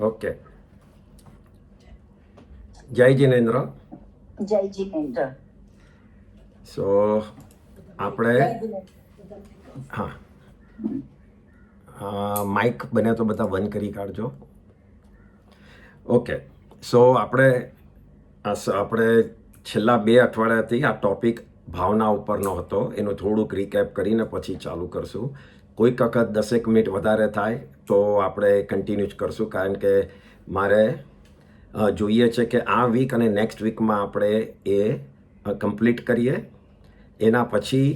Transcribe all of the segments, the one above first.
Okay. જય જિનેન્દ્ર. જય જીનેન્દ્ર. સો આપણે હા માઇક બને તો બધા બંધ કરી કાઢજો. ઓકે. સો આપણે છેલ્લા 2 અઠવાડિયાથી આ ટોપિક ભાવના ઉપરનો હતો. એનું થોડુંક રિકેપ કરીને પછી ચાલુ કરશું. કોઈક વખત 10 મિનિટ વધારે થાય તો આપણે કન્ટિન્યુ જ કરશું, કારણ કે મારે જોઈએ છે કે આ વીક અને નેક્સ્ટ વીકમાં આપણે એ કમ્પ્લીટ કરીએ. એના પછી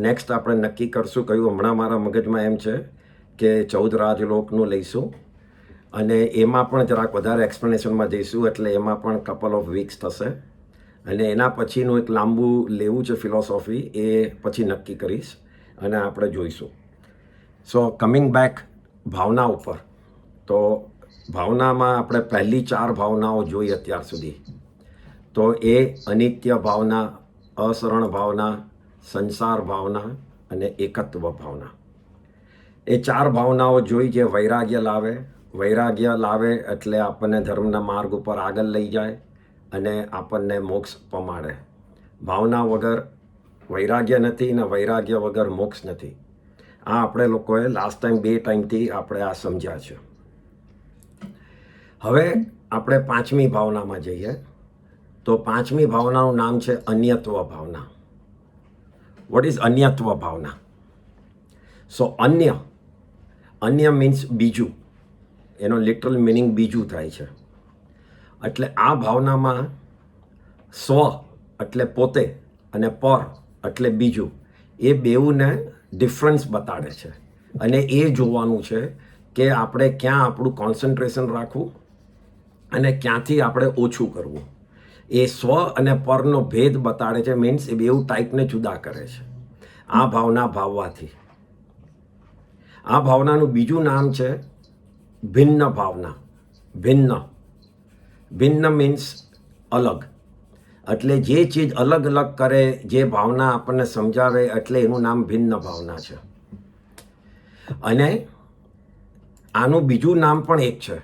નેક્સ્ટ આપણે નક્કી કરશું કયું. હમણાં મારા મગજમાં એમ છે કે 14 રાજલોકનું લઈશું, અને એમાં પણ જરાક વધારે એક્સપ્લેનેશનમાં જઈશું, એટલે એમાં પણ કપલ ઓફ વીક્સ થશે. અને એના પછીનું એક લાંબુ લેવું છે ફિલોસોફી, એ પછી નક્કી કરીશ અને આપણે જોઈશું. સો કમિંગ બેક ભાવના ઉપર, તો ભાવનામાં આપણે પહેલી 4 ભાવનાઓ જોઈ અત્યાર સુધી. તો એ અનિત્ય ભાવના, અસરણ ભાવના, સંસાર ભાવના અને એકત્વ ભાવના. એ 4 ભાવનાઓ જોઈ જે વૈરાગ્ય લાવે. વૈરાગ્ય લાવે એટલે આપણને ધર્મના માર્ગ ઉપર આગળ લઈ જાય અને આપણને મોક્ષ પમાડે. ભાવના વગર વૈરાગ્ય નથી ને વૈરાગ્ય વગર મોક્ષ નથી. આ આપણે લોકોએ લાસ્ટ ટાઈમ 2 ટાઈમથી આપણે આ સમજ્યા છે. હવે આપણે 5મી ભાવનામાં જઈએ. તો 5મી ભાવનાનું નામ છે અન્યત્વ ભાવના. વોટ ઇઝ અન્યત્વ ભાવના? સો અન્ય મીન્સ બીજું. એનો લિટરલ મિનિંગ બીજું થાય છે. એટલે આ ભાવનામાં સ્વ એટલે પોતે અને પર એટલે બીજું, એ બેઉને ડિફરન્સ બતાડે છે. અને એ જોવાનું છે કે આપણે ક્યાં આપણું કોન્સન્ટ્રેશન રાખવું અને ક્યાંથી આપણે ઓછું કરવું. એ સ્વ અને પરનો ભેદ બતાડે છે. મીન્સ એ બેઉ ટાઈપને જુદા કરે છે આ ભાવના ભાવવાથી. આ ભાવનાનું બીજું નામ છે ભિન્ન ભાવના. ભિન્ન મીન્સ અલગ. એટલે જે ચીજ અલગ અલગ કરે, જે ભાવના આપણને સમજાવે, એટલે એનું નામ ભિન્ન ભાવના છે. અને આનું બીજું નામ પણ એક છે,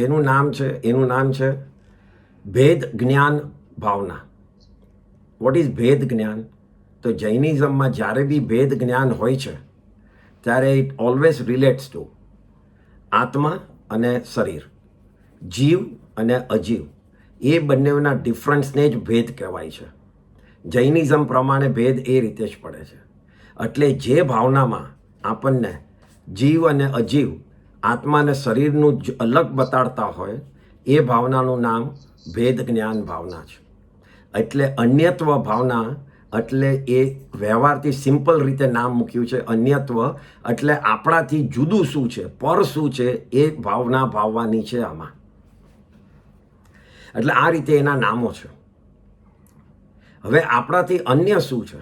એનું નામ છે ભેદ જ્ઞાન ભાવના. વોટ ઇઝ ભેદ જ્ઞાન? તો જૈનિઝમમાં જ્યારે બી ભેદ જ્ઞાન હોય છે ત્યારે ઇટ ઓલવેઝ રિલેટ્સ ટુ આત્મા અને શરીર, જીવ અને અજીવ. એ બંનેના ડિફરન્સને જ ભેદ કહેવાય છે. જૈનિઝમ પ્રમાણે ભેદ એ રીતે જ પડે છે. એટલે જે ભાવનામાં આપણને જીવ અને અજીવ, આત્મા અને શરીરનું જ અલગ બતાડતા હોય, એ ભાવનાનું નામ ભેદ જ્ઞાન ભાવના છે. એટલે અન્યત્વ ભાવના એટલે એ વ્યવહારથી સિમ્પલ રીતે નામ મૂક્યું છે. અન્યત્વ એટલે આપણાથી જુદું શું છે, પર શું છે, એ ભાવના ભાવવાની છે આમાં. એટલે આ રીતે એના નામો છે. હવે આપણાથી અન્ય શું છે?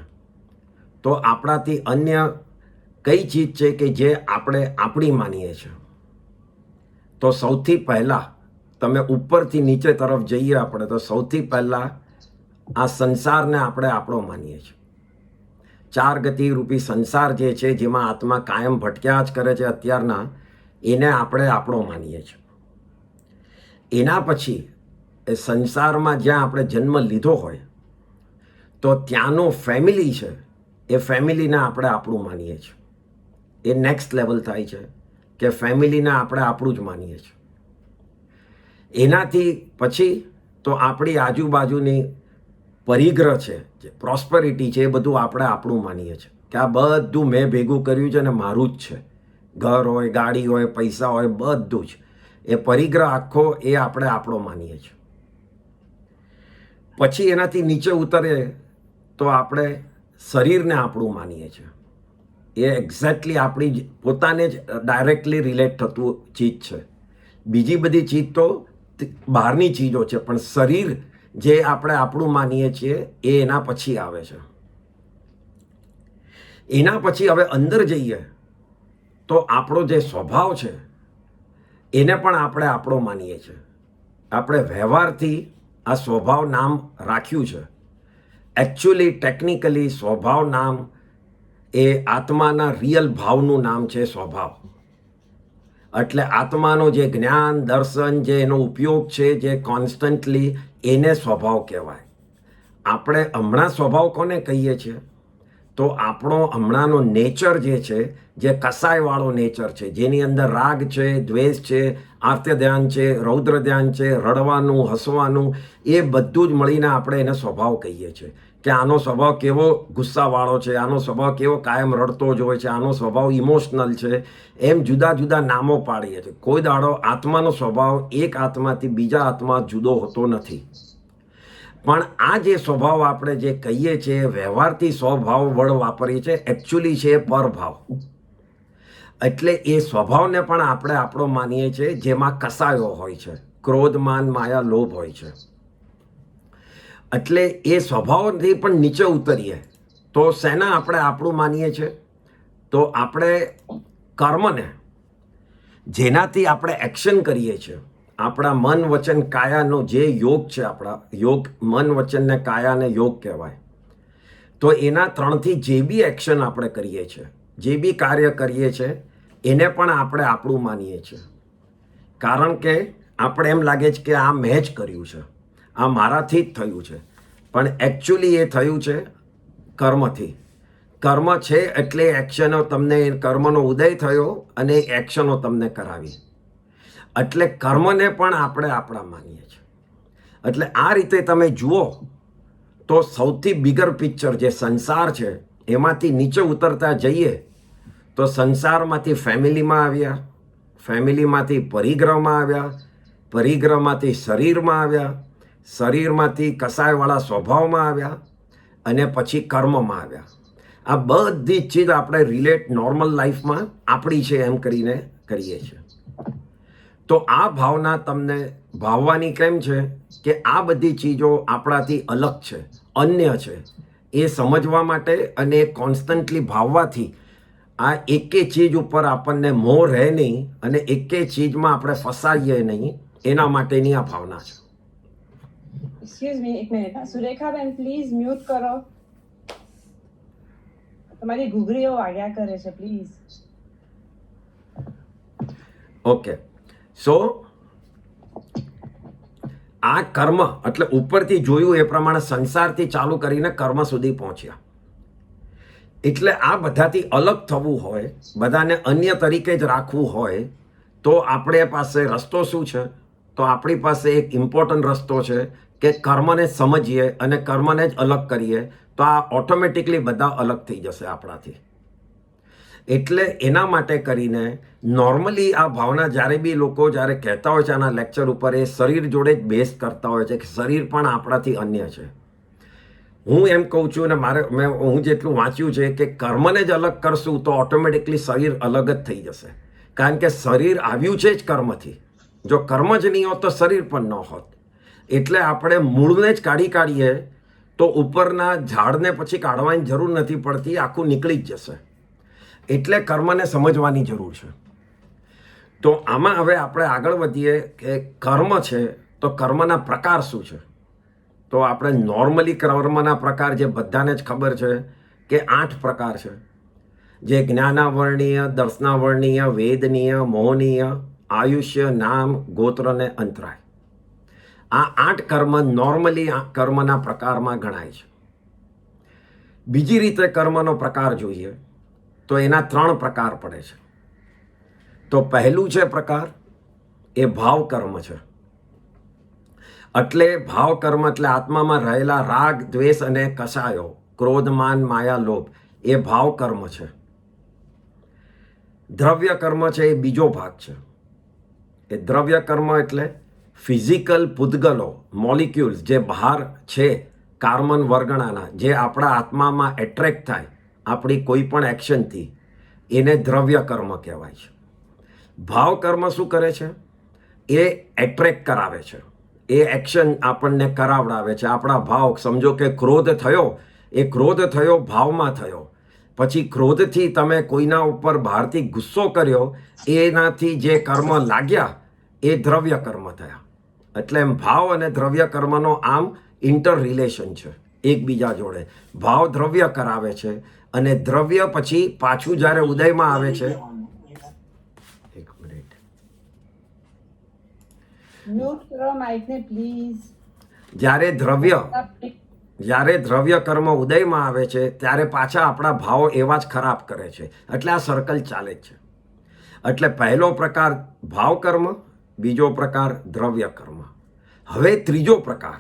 તો આપણાથી અન્ય કઈ ચીજ છે કે જે આપણે આપણી માનીએ છીએ? તો સૌથી પહેલાં તમે ઉપરથી નીચે તરફ જઈએ આપણે, તો સૌથી પહેલાં આ સંસારને આપણે આપણો માનીએ છીએ. 4 ગતિ રૂપી સંસાર જે છે, જેમાં આત્મા કાયમ ભટક્યા જ કરે છે અત્યારના, એને આપણે આપણો માનીએ છીએ. એના પછી એ સંસારમાં જ્યાં આપણે જન્મ લીધો હોય, તો ત્યાંનો ફેમિલી છે, એ ફેમિલીને આપણે આપણું માનીએ છીએ. એ નેક્સ્ટ લેવલ થાય છે કે ફેમિલીને આપણે આપણું જ માનીએ છીએ. એનાથી પછી તો આપણી આજુબાજુની પરિગ્રહ છે, જે પ્રોસ્પેરિટી છે, એ બધું આપણે આપણું માનીએ છીએ કે આ બધું મેં ભેગું કર્યું છે અને મારું જ છે. ઘર હોય, ગાડી હોય, પૈસા હોય, બધું જ એ પરિગ્રહ આખો એ આપણે આપણો માનીએ છીએ. પછી એનાથી નીચે ઉતરે તો આપણે શરીરને આપણું માનીએ છીએ. એ એક્ઝેક્ટલી આપણી પોતાને જ ડાયરેક્ટલી રિલેટ થતું ચીજ છે. બીજી બધી ચીજ તો બહારની ચીજો છે, પણ શરીર જે આપણે આપણું માનીએ છીએ એ એના પછી આવે છે. એના પછી હવે અંદર જઈએ તો આપણો જે સ્વભાવ છે એને પણ આપણે આપણો માનીએ છીએ. આપણે વ્યવહારથી આ સ્વભાવ નામ રાખ્યું છે. એકચ્યુઅલી ટેકનિકલી સ્વભાવ નામ એ આત્માના રિયલ ભાવનું નામ છે, સ્વભાવ. એટલે આત્માનો જે જ્ઞાન દર્શન જે એનો ઉપયોગ છે જે કોન્સ્ટન્ટલી એને સ્વભાવ કહેવાય. આપણે હમણાં સ્વભાવ કોને કહીએ છીએ? તો આપણો હમણાંનો નેચર જે છે જે કસાયવાળો નેચર છે, જેની અંદર રાગ છે, દ્વેષ છે, આર્ત્ય ધ્યાન છે, રૌદ્ર ધ્યાન છે, રડવાનું, હસવાનું, એ બધું જ મળીને આપણે એને સ્વભાવ કહીએ છીએ કે આનો સ્વભાવ કેવો ગુસ્સાવાળો છે, આનો સ્વભાવ કેવો કાયમ રડતો જ હોય છે, આનો સ્વભાવ ઇમોશનલ છે. એમ જુદા જુદા નામો પાડીએ છીએ. કોઈ દાડો આત્માનો સ્વભાવ એક આત્માથી બીજા આત્મા જુદો હોતો નથી. પણ આ જે સ્વભાવ આપણે જે કહીએ છીએ વ્યવહારથી સ્વભાવ વડ વાપરીએ છીએ, એકચ્યુઅલી છે પરભાવ. એટલે એ સ્વભાવને પણ આપણે આપણો માનીએ છીએ, જેમાં કસાયો હોય છે, ક્રોધ, માન, માયા, લોભ હોય છે. એટલે એ સ્વભાવથી પણ નીચે ઉતરીએ તો શેના આપણે આપણું માનીએ છીએ? તો આપણે કર્મને, જેનાથી આપણે એક્શન કરીએ છીએ, આપણા મન વચન કાયાનો જે યોગ છે, આપણા યોગ મન વચન ને કાયાને યોગ કહેવાય. તો એના 3થી જે બી એક્શન આપણે કરીએ છીએ, જે બી કાર્ય કરીએ છીએ, એને પણ આપણે આપણું માનીએ છીએ. કારણ કે આપણે એમ લાગે છે કે આ મેં જ કર્યું છે, આ મારાથી જ થયું છે. પણ એકચ્યુઅલી એ થયું છે કર્મથી. કર્મ છે એટલે એક્શનો તમને, કર્મનો ઉદય થયો અને એક્શનો તમને કરાવી. એટલે કર્મને પણ આપણે આપણા માનીએ છીએ. એટલે આ રીતે તમે જુઓ તો સૌથી બિગર પિક્ચર જે સંસાર છે એમાંથી નીચે ઉતરતા જઈએ તો સંસારમાંથી ફેમિલીમાં આવ્યા, ફેમિલીમાંથી પરિગ્રહમાં આવ્યા, પરિગ્રહમાંથી શરીરમાં આવ્યા, શરીરમાંથી કસાયવાળા સ્વભાવમાં આવ્યા અને પછી કર્મમાં આવ્યા. આ બધી જ ચીજ આપણે રિલેટ નોર્મલ લાઈફમાં આપણી છે એમ કરીને કરીએ છીએ. તો આ ભાવના તમને ભાવવાની કેમ છે કે આ બધી ચીજો આપણાથી અલગ છે, અન્ય છે, એ સમજવા માટે અને કોન્સ્ટન્ટલી ભાવવાથી આ એકે ચીજ ઉપર આપણને મોહ રહે નહીં અને એકે ચીજમાં આપણે ફસાઈએ નહીં, એના માટેની આ ભાવના છે. એક્સક્યુઝ મી, એક મિનિટ. સુરેખાબેન પ્લીઝ મ્યુટ કરો. તમારી ઘૂઘરીઓ વાગ્યા કરે છે, પ્લીઝ. ઓકે, સો આ કર્મ એટલે ઉપરથી જોયું એ પ્રમાણે સંસારથી ચાલુ કરીને કર્મ સુધી પહોંચ્યા. એટલે આ બધાથી અલગ થવું હોય, બધાને અન્ય તરીકે જ રાખવું હોય તો આપણે પાસે રસ્તો શું છે? તો આપણી પાસે એક ઇમ્પોર્ટન્ટ રસ્તો છે કે કર્મને સમજીએ અને કર્મને જ અલગ કરીએ તો આ ઓટોમેટિકલી બધા અલગ થઈ જશે આપણાથી. એટલે એના માટે કરીને નોર્મલી આ ભાવના જ્યારે બી લોકો જ્યારે કહેતા હોય છે આના લેક્ચર ઉપર, એ શરીર જોડે જ બેઝ કરતા હોય છે કે શરીર પણ આપણાથી અન્ય છે. હું એમ કહું છું અને હું જેટલું વાંચ્યું છે કે કર્મને જ અલગ કરશું તો ઓટોમેટિકલી શરીર અલગ જ થઈ જશે. કારણ કે શરીર આવ્યું છે જ કર્મથી. જો કર્મ જ નહીં હોત તો શરીર પણ ન હોત. એટલે આપણે મૂળને જ કાઢીએ તો ઉપરના ઝાડને પછી કાઢવાની જરૂર નથી પડતી, આખું નીકળી જ જશે. એટલે કર્મને સમજવાની જરૂર છે. તો આમાં હવે આપણે આગળ વધીએ કે કર્મ છે તો કર્મના પ્રકાર શું છે? તો આપણે નોર્મલી કર્મના પ્રકાર જે બધાને જ ખબર છે કે 8 પ્રકાર છે, જે જ્ઞાનાવર્ણીય, દર્શનાવર્ણીય, વેદનીય, મોહનીય, આયુષ્ય, નામ, ગોત્ર અને અંતરાય. આ 8 કર્મ નોર્મલી કર્મના પ્રકારમાં ગણાય છે. બીજી રીતે કર્મનો પ્રકાર જોઈએ તો એના 3 પ્રકાર પડે છે. તો પહેલું છે પ્રકાર, એ ભાવ કર્મ છે. એટલે ભાવ કર્મ એટલે આત્મામાં રહેલા રાગ, દ્વેષ અને કસાયો, ક્રોધ, માન, માયા, લોભ, એ ભાવ કર્મ છે. દ્રવ્ય કર્મ છે એ બીજો ભાગ છે. એ દ્રવ્ય કર્મ એટલે ફિઝિકલ પૂતગલો, મોલિક્યુલ્સ જે બહાર છે કાર્બન વર્ગણાના, જે આપણા આત્મામાં એટ્રેક્ટ થાય આપણી કોઈ પણ એક્શનથી, એને દ્રવ્ય કર્મ કહેવાય છે. ભાવ કર્મ શું કરે છે? એ એટ્રેક્ટ કરાવે છે, એ એક્શન આપણને કરાવડાવે છે. આપણા ભાવ, સમજો કે ક્રોધ થયો, એ ક્રોધ થયો ભાવમાં થયો, પછી ક્રોધથી તમે કોઈના ઉપર બહારથી ગુસ્સો કર્યો, એનાથી જે કર્મ લાગ્યા એ દ્રવ્ય કર્મ થયા. એટલે એમ ભાવ અને દ્રવ્ય કર્મનો આમ ઇન્ટર રિલેશન છે એકબીજા જોડે. ભાવ દ્રવ્ય કરાવે છે અને દ્રવ્ય પછી પાછું જ્યારે ઉદયમાં આવે છે, એક મિનિટ, મ્યુટ કરો માઇકને પ્લીઝ. જ્યારે દ્રવ્ય કર્મ ઉદયમાં આવે છે ત્યારે પાછા આપણા ભાવો એવા જ ખરાબ કરે છે. એટલે આ સર્કલ ચાલે જ છે. એટલે પહેલો પ્રકાર ભાવ કર્મ, બીજો પ્રકાર દ્રવ્ય કર્મ. હવે ત્રીજો પ્રકાર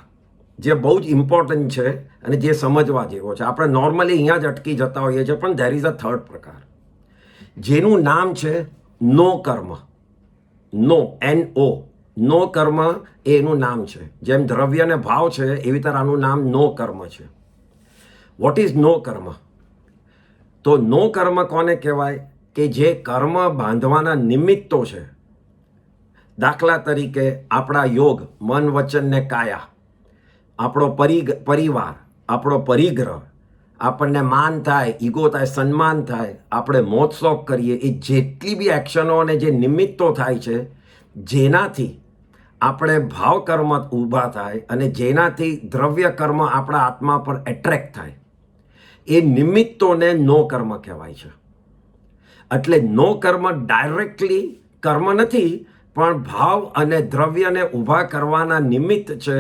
જે બહુ જ ઇમ્પોર્ટન્ટ છે અને જે સમજવા જેવો છે. આપણે નોર્મલી અહીંયા જ અટકી જતા હોઈએ છીએ, પણ ધેર ઇઝ અ થર્ડ પ્રકાર જેનું નામ છે નો કર્મ. NO નો કર્મ એ એનું નામ છે. જેમ દ્રવ્ય અને ભાવ છે એવી રીતે આનું નામ નો કર્મ છે. વોટ ઇઝ નો કર્મ? તો નો કર્મ કોને કહેવાય? કે જે કર્મ બાંધવાના નિમિત્તો છે. દાખલા તરીકે આપણા યોગ, મન, વચન ને કાયા, આપણો પરિવાર, આપણો પરિગ્રહ, આપણને માન થાય, ઈગો થાય, સન્માન થાય, આપણે મોજશોખ કરીએ, એ જેટલી બી એક્શનો અને જે નિમિત્તો થાય છે જેનાથી આપણે ભાવ કર્મ ઊભા થાય અને જેનાથી દ્રવ્ય કર્મ આપણા આત્મા પર એટ્રેક્ટ થાય, એ નિમિત્તોને નો કર્મ કહેવાય છે. એટલે નો કર્મ ડાયરેક્ટલી કર્મ નથી, પણ ભાવ અને દ્રવ્યને ઊભા કરવાના નિમિત્ત છે,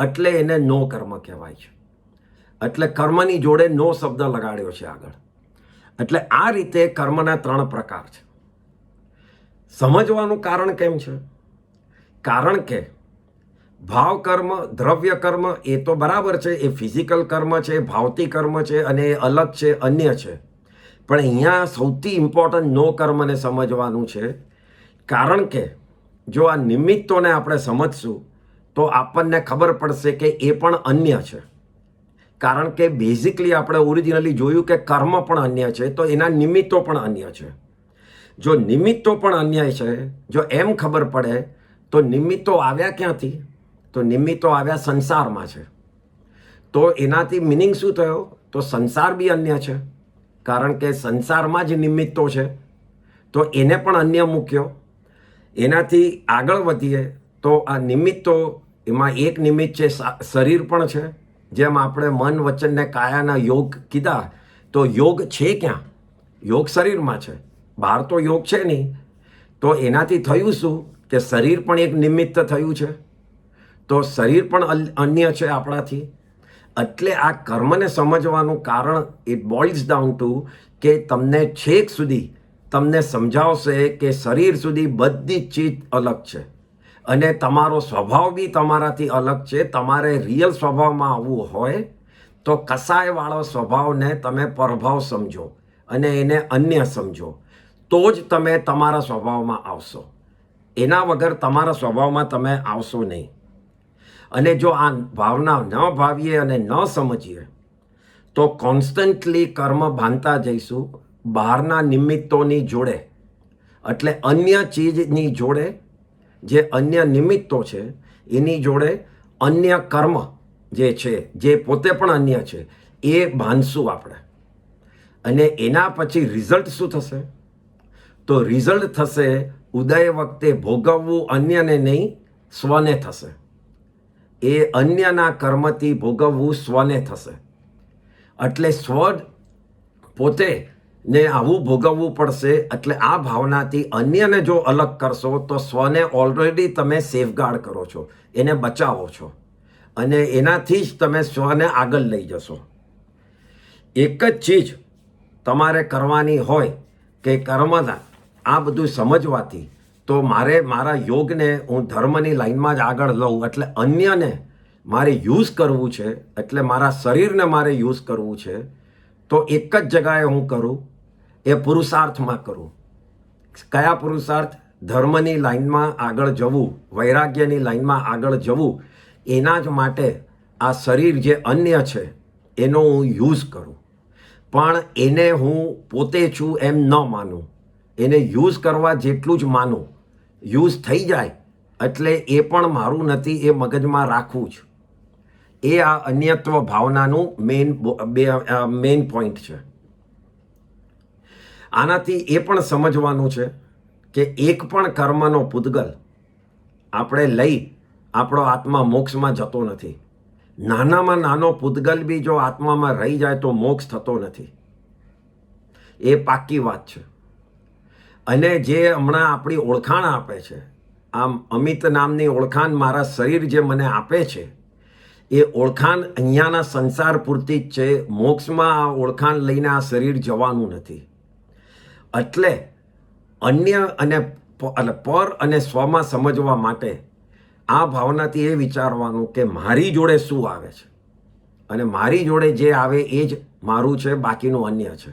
એટલે એને નો કર્મ કહેવાય છે. એટલે કર્મની જોડે નો શબ્દ લગાડ્યો છે આગળ. એટલે આ રીતે કર્મના 3 પ્રકાર છે. સમજવાનું કારણ કેમ છે? કારણ કે ભાવ કર્મ, દ્રવ્ય કર્મ એ તો બરાબર છે, એ ફિઝિકલ કર્મ છે, ભાવતી કર્મ છે અને એ અલગ છે, અન્ય છે. પણ અહીંયા સૌથી ઇમ્પોર્ટન્ટ નો કર્મને સમજવાનું છે. કારણ કે જો આ નિમિત્તોને આપણે સમજશું તો આપણને ખબર પડશે કે એ પણ અન્ય છે. કારણ કે બેઝિકલી આપણે ઓરિજિનલી જોયું કે કર્મ પણ અન્ય છે, તો એના નિમિત્તો પણ અન્ય છે. જો નિમિત્તો પણ અન્ય છે, જો એમ ખબર પડે તો નિમિત્તો આવ્યા ક્યાંથી? તો નિમિત્તો આવ્યા સંસારમાં છે. તો એનાથી મિનિંગ શું થયો? તો સંસાર બી અન્ય છે, કારણ કે સંસારમાં જ નિમિત્તો છે, તો એને પણ અન્ય મૂક્યો. એનાથી આગળ વધીએ તો આ નિમિત્તો, એમાં એક નિમિત્ત છે શરીર પણ છે. જેમ આપણે મન, વચન ને કાયાના યોગ કીધા, તો યોગ છે ક્યાં? યોગ શરીરમાં છે, બહાર તો યોગ છે નહીં. તો એનાથી થયું શું કે શરીર પણ એક નિમિત્ત થયું છે, તો શરીર પણ અન્ય છે આપણાથી. એટલે આ કર્મને સમજવાનું કારણ ઇટ બોઇલ્સ ડાઉન ટુ કે તમને છેક સુધી તમને સમજાવશે કે શરીર સુધી બધી જ ચીજ અલગ છે અને તમારો સ્વભાવ બી તમારાથી અલગ છે. તમારે રિયલ સ્વભાવમાં આવવું હોય તો કસાયવાળો સ્વભાવને તમે પરભાવ સમજો અને એને અન્ય સમજો, તો જ તમે તમારા સ્વભાવમાં આવશો. એના વગર તમારા સ્વભાવમાં તમે આવશો નહીં. અને જો આ ભાવના ન ભાવીએ અને ન સમજીએ તો કોન્સ્ટન્ટલી કર્મ બાંધતા જઈશું બહારના નિમિત્તોની જોડે. એટલે અન્ય ચીજની જોડે, જે અન્ય નિમિત્તો છે એની જોડે અન્ય કર્મ જે છે, જે પોતે પણ અન્ય છે, એ બાંધશું આપણે. અને એના પછી રિઝલ્ટ શું થશે? તો રિઝલ્ટ થશે ઉદય વખતે ભોગવવું અન્યને નહીં, સ્વને થશે. એ અન્યના કર્મથી ભોગવવું સ્વને થશે. એટલે સ્વ પોતે ને આવું ભોગવવું પડશે. એટલે આ ભાવનાથી અન્યને જો અલગ કરશો તો સ્વને ઓલરેડી તમે સેફગાર્ડ કરો છો, એને બચાવો છો અને એનાથી જ તમે સ્વને આગળ લઈ જશો. એક જ ચીજ તમારે કરવાની હોય કે કર્મના આ બધું સમજવાથી તો મારા યોગને હું ધર્મની લાઈનમાં જ આગળ લઉં. એટલે અન્યને મારે યુઝ કરવું છે, એટલે મારા શરીરને મારે યુઝ કરવું છે, તો એક જ જગાએ હું કરું, એ પુરુષાર્થમાં કરું. કયા પુરુષાર્થ? ધર્મની લાઈનમાં આગળ જવું, વૈરાગ્યની લાઈનમાં આગળ જવું. એના જ માટે આ શરીર જે અન્ય છે એનો હું યુઝ કરું. પણ એને હું પોતે છું એમ ન માનું, એને યુઝ કરવા જેટલું જ માનું. યુઝ થઈ જાય એટલે એ પણ મારું નથી એ મગજમાં રાખવું જ. એ આ અન્યત્વ ભાવનાનું મેઇન પોઈન્ટ છે. આનાથી એ પણ સમજવાનું છે કે એક પણ કર્મનો પૂતગલ આપણે લઈ આપણો આત્મા મોક્ષમાં જતો નથી. નાનામાં નાનો પૂતગલ બી જો આત્મામાં રહી જાય તો મોક્ષ થતો નથી. એ પાક્કી વાત છે. અને જે હમણાં આપણી ઓળખાણ આપે છે આમ અમિત નામની ઓળખાણ મારા શરીર જે મને આપે છે એ ઓળખાણ અહીંયાના સંસાર પૂરતી જ છે. મોક્ષમાં આ ઓળખાણ લઈને આ શરીર જવાનું નથી. એટલે અન્ય અને પર અને સ્વમાં સમજવા માટે આ ભાવનાથી એ વિચારવાનું કે મારી જોડે શું આવે છે અને મારી જોડે જે આવે એ જ મારું છે, બાકીનું અન્ય છે.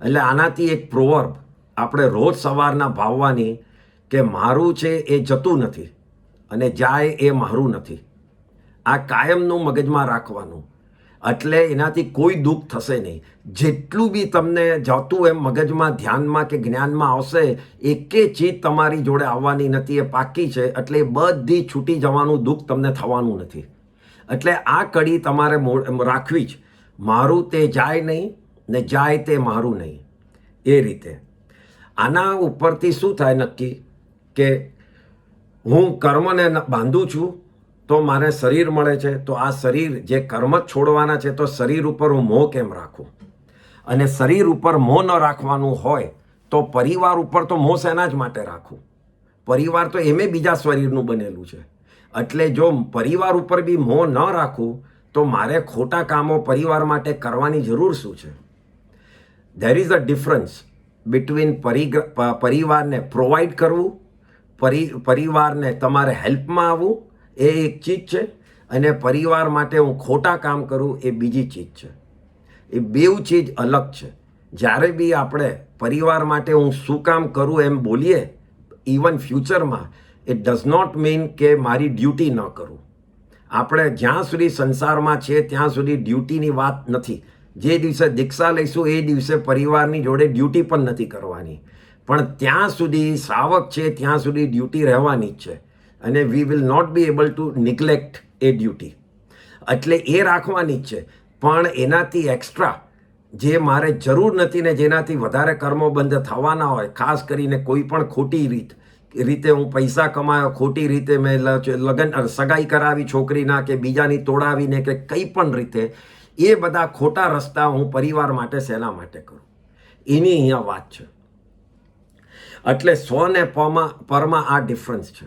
એટલે આનાથી એક પ્રોવર્બ આપણે રોજ સવારના ભાવવાની કે મારું છે એ જતું નથી અને જાય એ મારું નથી. આ કાયમનું મગજમાં રાખવાનું. એટલે એનાથી કોઈ દુઃખ થશે નહીં. જેટલું બી તમને જતું એમ મગજમાં ધ્યાનમાં કે જ્ઞાનમાં આવશે, એકે ચીજ તમારી જોડે આવવાની નથી, એ પાકી છે. એટલે એ બધી છૂટી જવાનું, દુઃખ તમને થવાનું નથી. એટલે આ કડી તમારે રાખવી જ. મારું તે જાય નહીં ને જાય તે મારું નહીં, એ રીતે. આના ઉપરથી શું થાય નક્કી કે હું કર્મને બાંધું છું તો મારે શરીર મળે છે. તો આ શરીર જે કર્મ જ છોડવાના છે તો શરીર ઉપર હું મોહ કેમ રાખું? અને શરીર ઉપર મોહ ન રાખવાનું હોય તો પરિવાર ઉપર તો મોહ શેના જ માટે રાખું? પરિવાર તો એમે બીજા શરીરનું બનેલું છે. એટલે જો પરિવાર ઉપર બી મોહ ન રાખું તો મારે ખોટા કામો પરિવાર માટે કરવાની જરૂર શું છે? There is a difference between પરિવારને પ્રોવાઈડ કરવું, પરિવારને તમારે હેલ્પમાં આવવું, એ એક ચીજ છે. અને પરિવાર માટે હું ખોટા કામ કરું એ બીજી ચીજ છે. એ બેઉ ચીજ અલગ છે. જ્યારે બી આપણે પરિવાર માટે હું શું કામ કરું એમ બોલીએ, ઇવન ફ્યુચરમાં, ઇટ ડઝ નોટ મીન કે મારી ડ્યુટી ન કરું. આપણે જ્યાં સુધી સંસારમાં છે ત્યાં સુધી ડ્યુટીની વાત નથી. જે દિવસે દીક્ષા લઈશું એ દિવસે પરિવારની જોડે ડ્યુટી પણ નથી કરવાની. પણ ત્યાં સુધી શ્રાવક છે ત્યાં સુધી ડ્યુટી રહેવાની જ છે. અને we will not be able to neglect a duty. એટલે એ રાખવાની જ છે. પણ એનાથી એક્સ્ટ્રા જે મારે જરૂર નથી ને જેનાથી વધારે કર્મો બંધ થવાના હોય, ખાસ કરીને કોઈ પણ ખોટી રીતે હું પૈસા કમાયો, ખોટી રીતે મેં સગાઈ કરાવી છોકરીના કે બીજાની તોડાવીને કે કંઈ પણ રીતે, એ બધા ખોટા રસ્તા હું પરિવાર માટે શેના માટે કરું? એની અહીંયા વાત છે. એટલે સ્વ ને પરમાં આ ડિફરન્સ છે.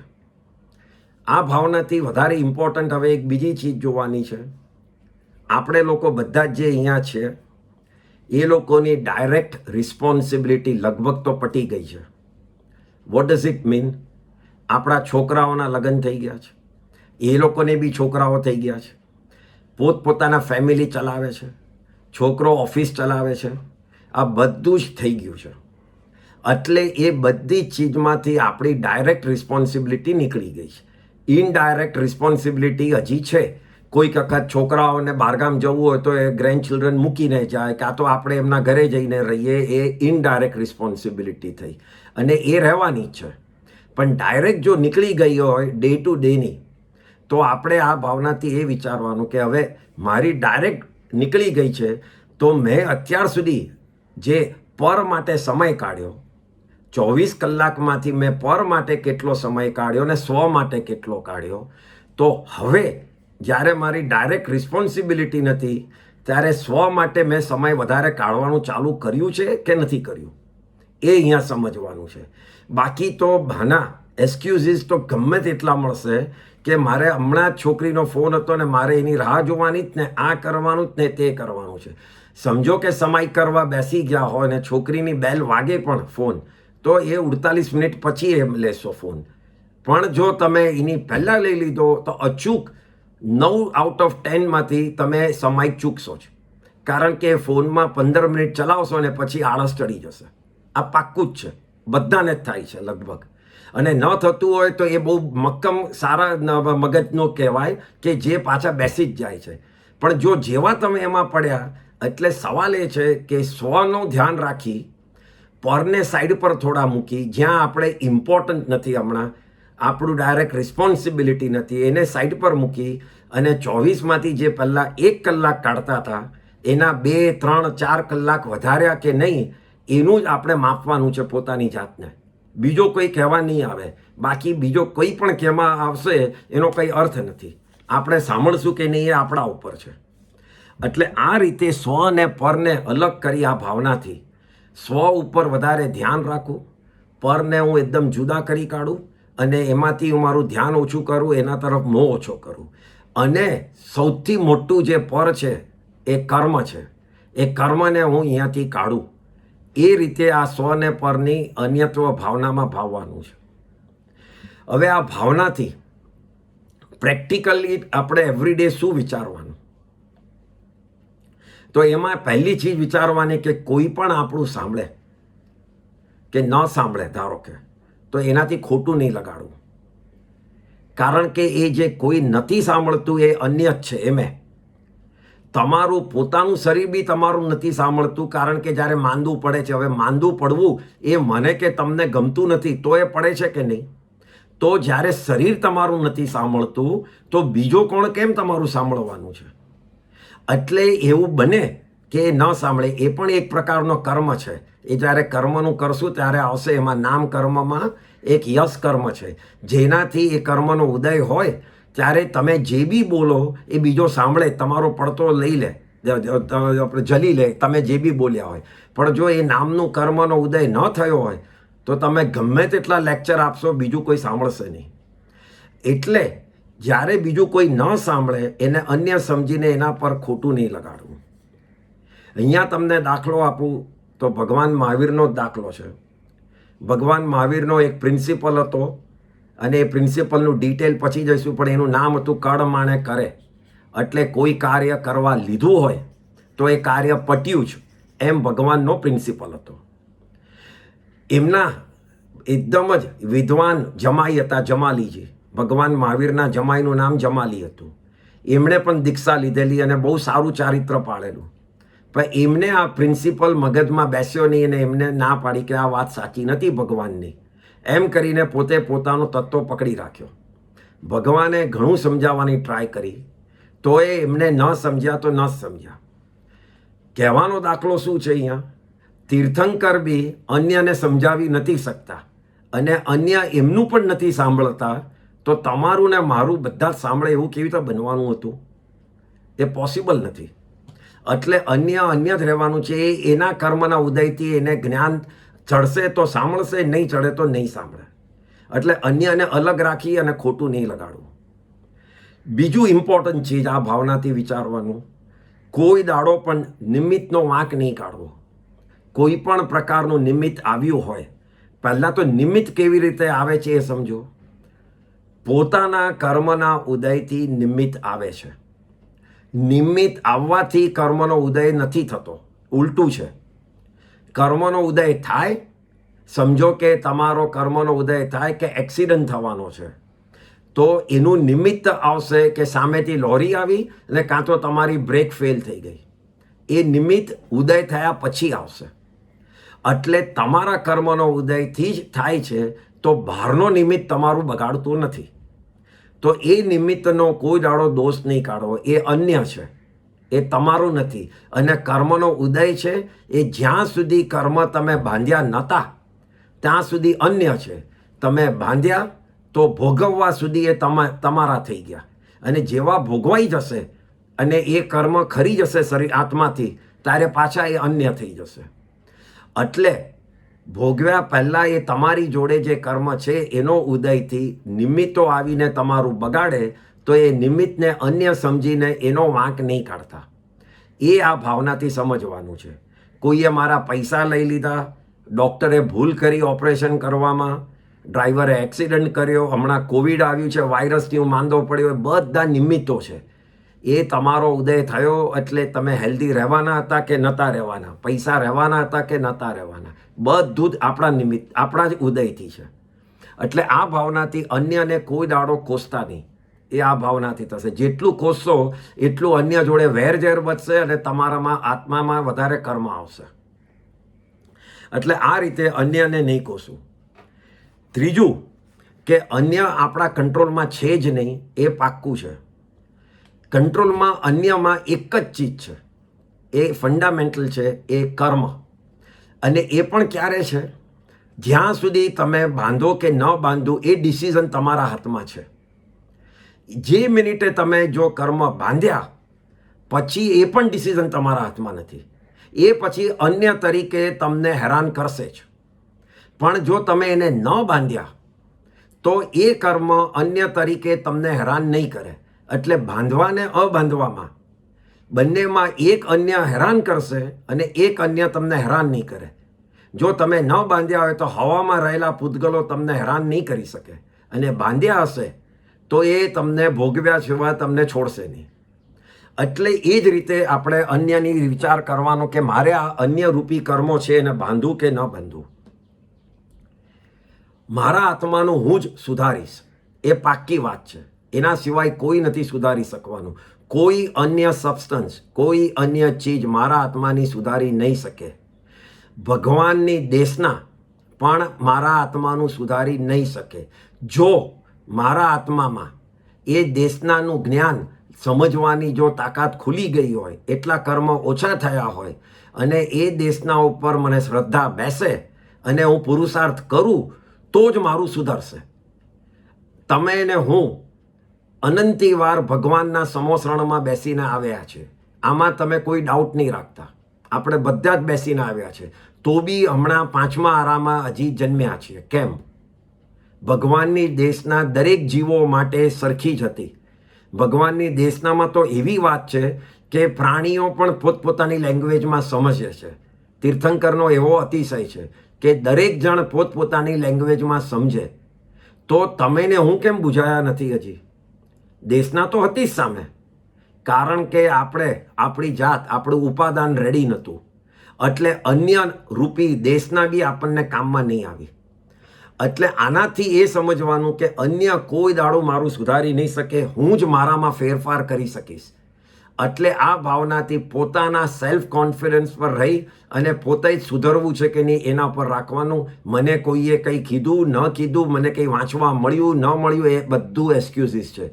આ ભાવનાથી વધારે ઇમ્પોર્ટન્ટ હવે એક બીજી ચીજ જોવાની છે. આપણે લોકો બધા જ જે અહીંયા છે એ લોકોની ડાયરેક્ટ રિસ્પોન્સિબિલિટી લગભગ તો પટી ગઈ છે. What does it mean? આપણા છોકરાઓના લગ્ન થઈ ગયા છે, એ લોકોને બી છોકરાઓ થઈ ગયા છે, પોતપોતાના ફેમિલી ચલાવે છે, છોકરો ઓફિસ ચલાવે છે, આ બધું જ થઈ ગયું છે. એટલે એ બધી ચીજમાંથી આપણી ડાયરેક્ટ રિસ્પોન્સિબિલિટી નીકળી ગઈ છે. ઇનડાયરેક્ટ રિસ્પોન્સિબિલિટી હજી છે. કોઈક વખત છોકરાઓને બહારગામ જવું હોય તો એ ગ્રેન્ડ ચિલ્ડ્રન મૂકીને જાય, કાં તો આપણે એમના ઘરે જઈને રહીએ, એ ઇનડાયરેક્ટ રિસ્પોન્સિબિલિટી થઈ અને એ રહેવાની જ છે. પણ ડાયરેક્ટ જો નીકળી ગઈ હોય ડે ટુ ડેની, તો આપણે આ ભાવનાથી એ વિચારવાનું કે હવે મારી ડાયરેક્ટ નીકળી ગઈ છે તો મેં અત્યાર સુધી જે પર માટે સમય કાઢ્યો, 24 કલાકમાંથી મેં પર માટે કેટલો સમય કાઢ્યો અને સ્વ માટે કેટલો કાઢ્યો, તો હવે જ્યારે મારી ડાયરેક્ટ રિસ્પોન્સિબિલિટી નથી ત્યારે સ્વ માટે મેં સમય વધારે કાઢવાનું ચાલુ કર્યું છે કે નથી કર્યું, એ અહીંયા સમજવાનું છે. બાકી તો બહાના એક્સક્યુઝિસ તો ગમે તેટલા મળશે કે મારે હમણાં જ છોકરીનો ફોન હતો ને મારે એની રાહ જોવાની જ ને આ કરવાનું જ ને તે કરવાનું છે. સમજો કે સમય કરવા બેસી ગયા હોય ને છોકરીની બેલ વાગે પણ ફોન, તો એ 48 મિનિટ પછી એમ લેશો ફોન. પણ જો તમે એની પહેલાં લઈ લીધો તો અચૂક 9 આઉટ ઓફ 10માંથી તમે સમય ચૂકશો જ. કારણ કે ફોનમાં 15 મિનિટ ચલાવશો ને પછી આળસ ચડી જશે. આ પાક્કું જ છે, બધાને જ થાય છે લગભગ. અને ન થતું હોય તો એ બહુ મક્કમ સારા મગજનો કહેવાય કે જે પાછા બેસી જ જાય છે. પણ જો જેવા તમે એમાં પડ્યા, એટલે સવાલ એ છે કે સ્વનું ધ્યાન રાખી, પરને સાઈડ પર થોડા મૂકી, જ્યાં આપણે ઇમ્પોર્ટન્ટ નથી હમણાં, આપણું ડાયરેક્ટ રિસ્પોન્સિબિલિટી નથી, એને સાઈડ પર મૂકી અને 24માંથી જે પહેલાં 1 કલાક કાઢતા હતા એના 2, 3, 4 કલાક વધાર્યા કે નહીં, એનું જ આપણે માપવાનું છે પોતાની જાતને. બીજો કોઈ કહેવા નહીં આવે. બાકી બીજો કોઈ પણ કહેવા આવશે એનો કંઈ અર્થ નથી. આપણે સાંભળશું કે નહીં એ આપણા ઉપર છે. એટલે આ રીતે સ્વ અને પરને અલગ કરી આ ભાવનાથી સ્વ ઉપર વધારે ધ્યાન રાખું, પરને હું એકદમ જુદા કરી કાઢું અને એમાંથી હું મારું ધ્યાન ઓછું કરું, એના તરફ મોહ ઓછો કરું. અને સૌથી મોટું જે પર છે એ કર્મ છે. એ કર્મને હું અહીંયાથી કાઢું. એ રીતે આ સ્વ ને પરની અન્યત્વ ભાવનામાં ભાવવાનું છે. હવે આ ભાવનાથી પ્રેક્ટિકલી આપણે એવરીડે શું વિચારવાનું? તો એમાં પહેલી ચીજ વિચારવાની કે કોઈ પણ આપણું સાંભળે કે ન સાંભળે, ધારો કે, તો એનાથી ખોટું નહીં લગાડવું. કારણ કે એ જે કોઈ નથી સાંભળતું એ અન્ય જ છે. એમે તમારું પોતાનું શરીર બી તમારું નથી સાંભળતું, કારણ કે જ્યારે માંદું પડે છે, હવે માંદું પડવું એ મને કે તમને ગમતું નથી તો એ પડે છે કે નહીં? તો જ્યારે શરીર તમારું નથી સાંભળતું તો બીજો કોણ કેમ તમારું સાંભળવાનું છે? એટલે એવું બને કે ન સાંભળે, એ પણ એક પ્રકારનો કર્મ છે. એ જ્યારે કર્મનું કરશું ત્યારે આવશે. એમાં નામ કર્મમાં એક યશ કર્મ છે, જેનાથી એ કર્મનો ઉદય હોય ત્યારે તમે જે બી બોલો એ બીજો સાંભળે, તમારો પડતો લઈ લે, આપણે જલી લે તમે જે બી બોલ્યા હોય. પણ જો એ નામનું કર્મનો ઉદય ન થયો હોય તો તમે ગમે તેટલા લેક્ચર આપશો, બીજું કોઈ સાંભળશે નહીં. એટલે જ્યારે બીજું કોઈ ન સાંભળે એને અન્ય સમજીને એના પર ખોટું નહીં લગાડવું. અહીંયા તમને દાખલો આપું તો ભગવાન મહાવીરનો જ દાખલો છે. ભગવાન મહાવીરનો એક પ્રિન્સિપલ હતો, અને એ પ્રિન્સિપલનું ડિટેલ પછી જઈશું, પણ એનું નામ હતું કળ માણે કરે. એટલે કોઈ કાર્ય કરવા લીધું હોય તો એ કાર્ય પટ્યું જ, એમ ભગવાનનો પ્રિન્સિપલ હતો. એમના એકદમ જ વિદ્વાન જમાઈ હતા, જમાલીજી. ભગવાન મહાવીરના જમાઈનું નામ જમાલી હતું. એમણે પણ દીક્ષા લીધેલી અને બહુ સારું ચારિત્ર પાળેલું. પણ એમને આ પ્રિન્સિપલ મગજમાં બેસ્યો નહીં અને એમને ના પાડી કે આ વાત સાચી નથી ભગવાનની. એમ કરીને પોતે પોતાનો તત્વ પકડી રાખ્યો. ભગવાને ઘણું સમજાવવાની ટ્રાય કરી તો એમને ન સમજ્યા તો ન સમજ્યા. કહેવાનો દાખલો શું છે અહીંયા? તીર્થંકર બી અન્યને સમજાવી નથી શકતા અને અન્ય એમનું પણ નથી સાંભળતા, તો તમારું ને મારું બધા જ સાંભળે એવું કેવી રીતે બનવાનું હતું? એ પોસિબલ નથી. એટલે અન્ય જ રહેવાનું છે. એના કર્મના ઉદયથી એને જ્ઞાન ચડશે તો સાંભળશે, નહીં ચડે તો નહીં સાંભળે. એટલે અન્યને અલગ રાખી અને ખોટું નહીં લગાડવું. બીજું ઇમ્પોર્ટન્ટ ચીજ આ ભાવનાથી વિચારવાનું, કોઈ દાડો પણ નિમિત્તનો વાંક નહીં કાઢવો. કોઈ પણ પ્રકારનું નિમિત્ત આવ્યું હોય, પહેલાં તો નિમિત્ત કેવી રીતે આવે છે એ સમજો. પોતાના કર્મના ઉદયથી નિમિત્ત આવે છે. નિમિત્ત આવવાથી કર્મનો ઉદય નથી થતો, ઉલટું છે. કર્મનો ઉદય થાય, સમજો કે તમારો કર્મનો ઉદય થાય કે એક્સિડન્ટ થવાનો છે, તો એનું નિમિત્ત આવશે કે સામેથી લોરી આવી અને કાં તો તમારી બ્રેક ફેલ થઈ ગઈ. એ નિમિત્ત ઉદય થયા પછી આવશે. એટલે તમારા કર્મનો ઉદયથી જ થાય છે, તો બહારનો નિમિત્ત તમારું બગાડતું નથી. તો એ નિમિત્તનો કોઈ દાડો દોષ નહીં કાઢવો. એ અન્ય છે, એ તમારું નથી. અને કર્મનો ઉદય છે એ જ્યાં સુધી કર્મ તમે બાંધ્યા નહોતા ત્યાં સુધી અન્ય છે. તમે બાંધ્યા તો ભોગવવા સુધી એ તમારા થઈ ગયા. અને જેવા ભોગવાઈ જશે અને એ કર્મ ખરી જશે શરીર આત્માથી, ત્યારે પાછા એ અન્ય થઈ જશે. એટલે ભોગવ્યા પહેલાં એ તમારી જોડે જે કર્મ છે એનો ઉદયથી નિમિત્તો આવીને તમારું બગાડે તો એ નિમિત્તને અન્ય સમજીને એનો વાંક નહીં કાઢતા. એ આ ભાવનાથી સમજવાનું છે. કોઈએ મારા પૈસા લઈ લીધા, ડૉક્ટરે ભૂલ કરી ઓપરેશન કરવામાં, ડ્રાઈવરે એક્સિડન્ટ કર્યો, હમણાં કોવિડ આવ્યું છે, વાયરસથી હું માંદો પડ્યો, એ બધા નિમિત્તો છે. એ તમારો ઉદય થયો એટલે તમે હેલ્ધી રહેવાના હતા કે નહોતા રહેવાના, પૈસા રહેવાના હતા કે નહોતા રહેવાના, બધું જ આપણા નિમિત્ત, આપણા જ ઉદયથી છે. એટલે આ ભાવનાથી અન્યને કોઈ દાડો કોસતા નહીં. એ આ ભાવનાથી થશે. જેટલું કોસશો એટલું અન્ય જોડે વેરઝેર વધશે અને તમારામાં આત્મામાં વધારે કર્મ આવશે. એટલે આ રીતે અન્યને નહીં કોસવું. ત્રીજું કે અન્ય આપણા કંટ્રોલમાં છે જ નહીં, એ પાક્કું છે. કંટ્રોલમાં અન્યમાં એક જ ચીજ છે, એ ફંડામેન્ટલ છે, એ કર્મ. અને એ પણ ક્યારે છે? જ્યાં સુધી તમે બાંધો કે ન બાંધો એ ડિસિઝન તમારા હાથમાં છે. જે મિનિટે તમે જો કર્મ બાંધ્યા પછી એ પણ ડિસિઝન તમારા હાથમાં નથી. એ પછી અન્ય તરીકે તમને હેરાન કરશે જ. પણ જો તમે એને ન બાંધ્યા તો એ કર્મ અન્ય તરીકે તમને હેરાન નહીં કરે. એટલે બાંધવા ને અબાંધવામાં બંનેમાં એક અન્ય હેરાન કરશે અને એક અન્ય તમને હેરાન નહીં કરે. જો તમે ન બાંધ્યા હોય તો હવામાં રહેલા પૂતગલો તમને હેરાન નહીં કરી શકે, અને બાંધ્યા હશે તો એ તમને ભોગવ્યા સિવાય તમને છોડશે નહીં. એટલે એ જ રીતે આપણે અન્યની વિચાર કરવાનો કે મારે આ અન્ય રૂપી કર્મો છે એને બાંધવું કે ન બાંધવું. મારા આત્માનું હું જ સુધારીશ એ પાક્કી વાત છે. એના સિવાય કોઈ નથી સુધારી શકવાનું. કોઈ અન્ય સબસ્ટન્સ, કોઈ અન્ય ચીજ મારા આત્માની સુધારી નહીં શકે. ભગવાનની દેશના પણ મારા આત્માનું સુધારી નહીં શકે. જો મારા આત્મામાં એ દેશનાનું જ્ઞાન સમજવાની જો તાકાત ખુલી ગઈ હોય, એટલા કર્મ ઓછા થયા હોય અને એ દેશના ઉપર મને શ્રદ્ધા બેસે અને હું પુરુષાર્થ કરું તો જ મારું સુધરશે. તમે ને હું અનંતી વાર ભગવાનના સમોસરણમાં બેસીને આવ્યા છે. આમાં તમે કોઈ ડાઉટ નહીં રાખતા. આપણે બધા જ બેસીને આવ્યા છે. તો બી હમણાં 5મા આરામાં હજી જન્મ્યા છીએ. કેમ? ભગવાનની દેશના દરેક જીવો માટે સરખી જ હતી. ભગવાનની દેશનામાં તો એવી વાત છે કે પ્રાણીઓ પણ પોતપોતાની લેંગ્વેજમાં સમજે છે. તીર્થંકરનો એવો અતિશય છે કે દરેક જણ પોતપોતાની લેંગ્વેજમાં સમજે. તો તમે ને હું કેમ બુઝાયા નથી હજી? દેશના તો હતી જ સામે. કારણ કે આપણે આપણી જાત, આપણું ઉપાદાન રેડી નહોતું. એટલે અન્ય રૂપી દેશના બી આપણને કામમાં નહીં આવી. એટલે આનાથી એ સમજવાનું કે અન્ય કોઈ દાડો મારું સુધારી નહીં શકે. હું જ મારામાં ફેરફાર કરી શકીશ. એટલે આ ભાવનાથી પોતાના સેલ્ફ કોન્ફિડન્સ પર રહી અને પોતે જ સુધરવું છે કે નહીં એના પર રાખવાનું. મને કોઈએ કંઈ કીધું ન કીધું, મને કંઈ વાંચવા મળ્યું ન મળ્યું, એ બધું એક્સક્યુઝિસ છે.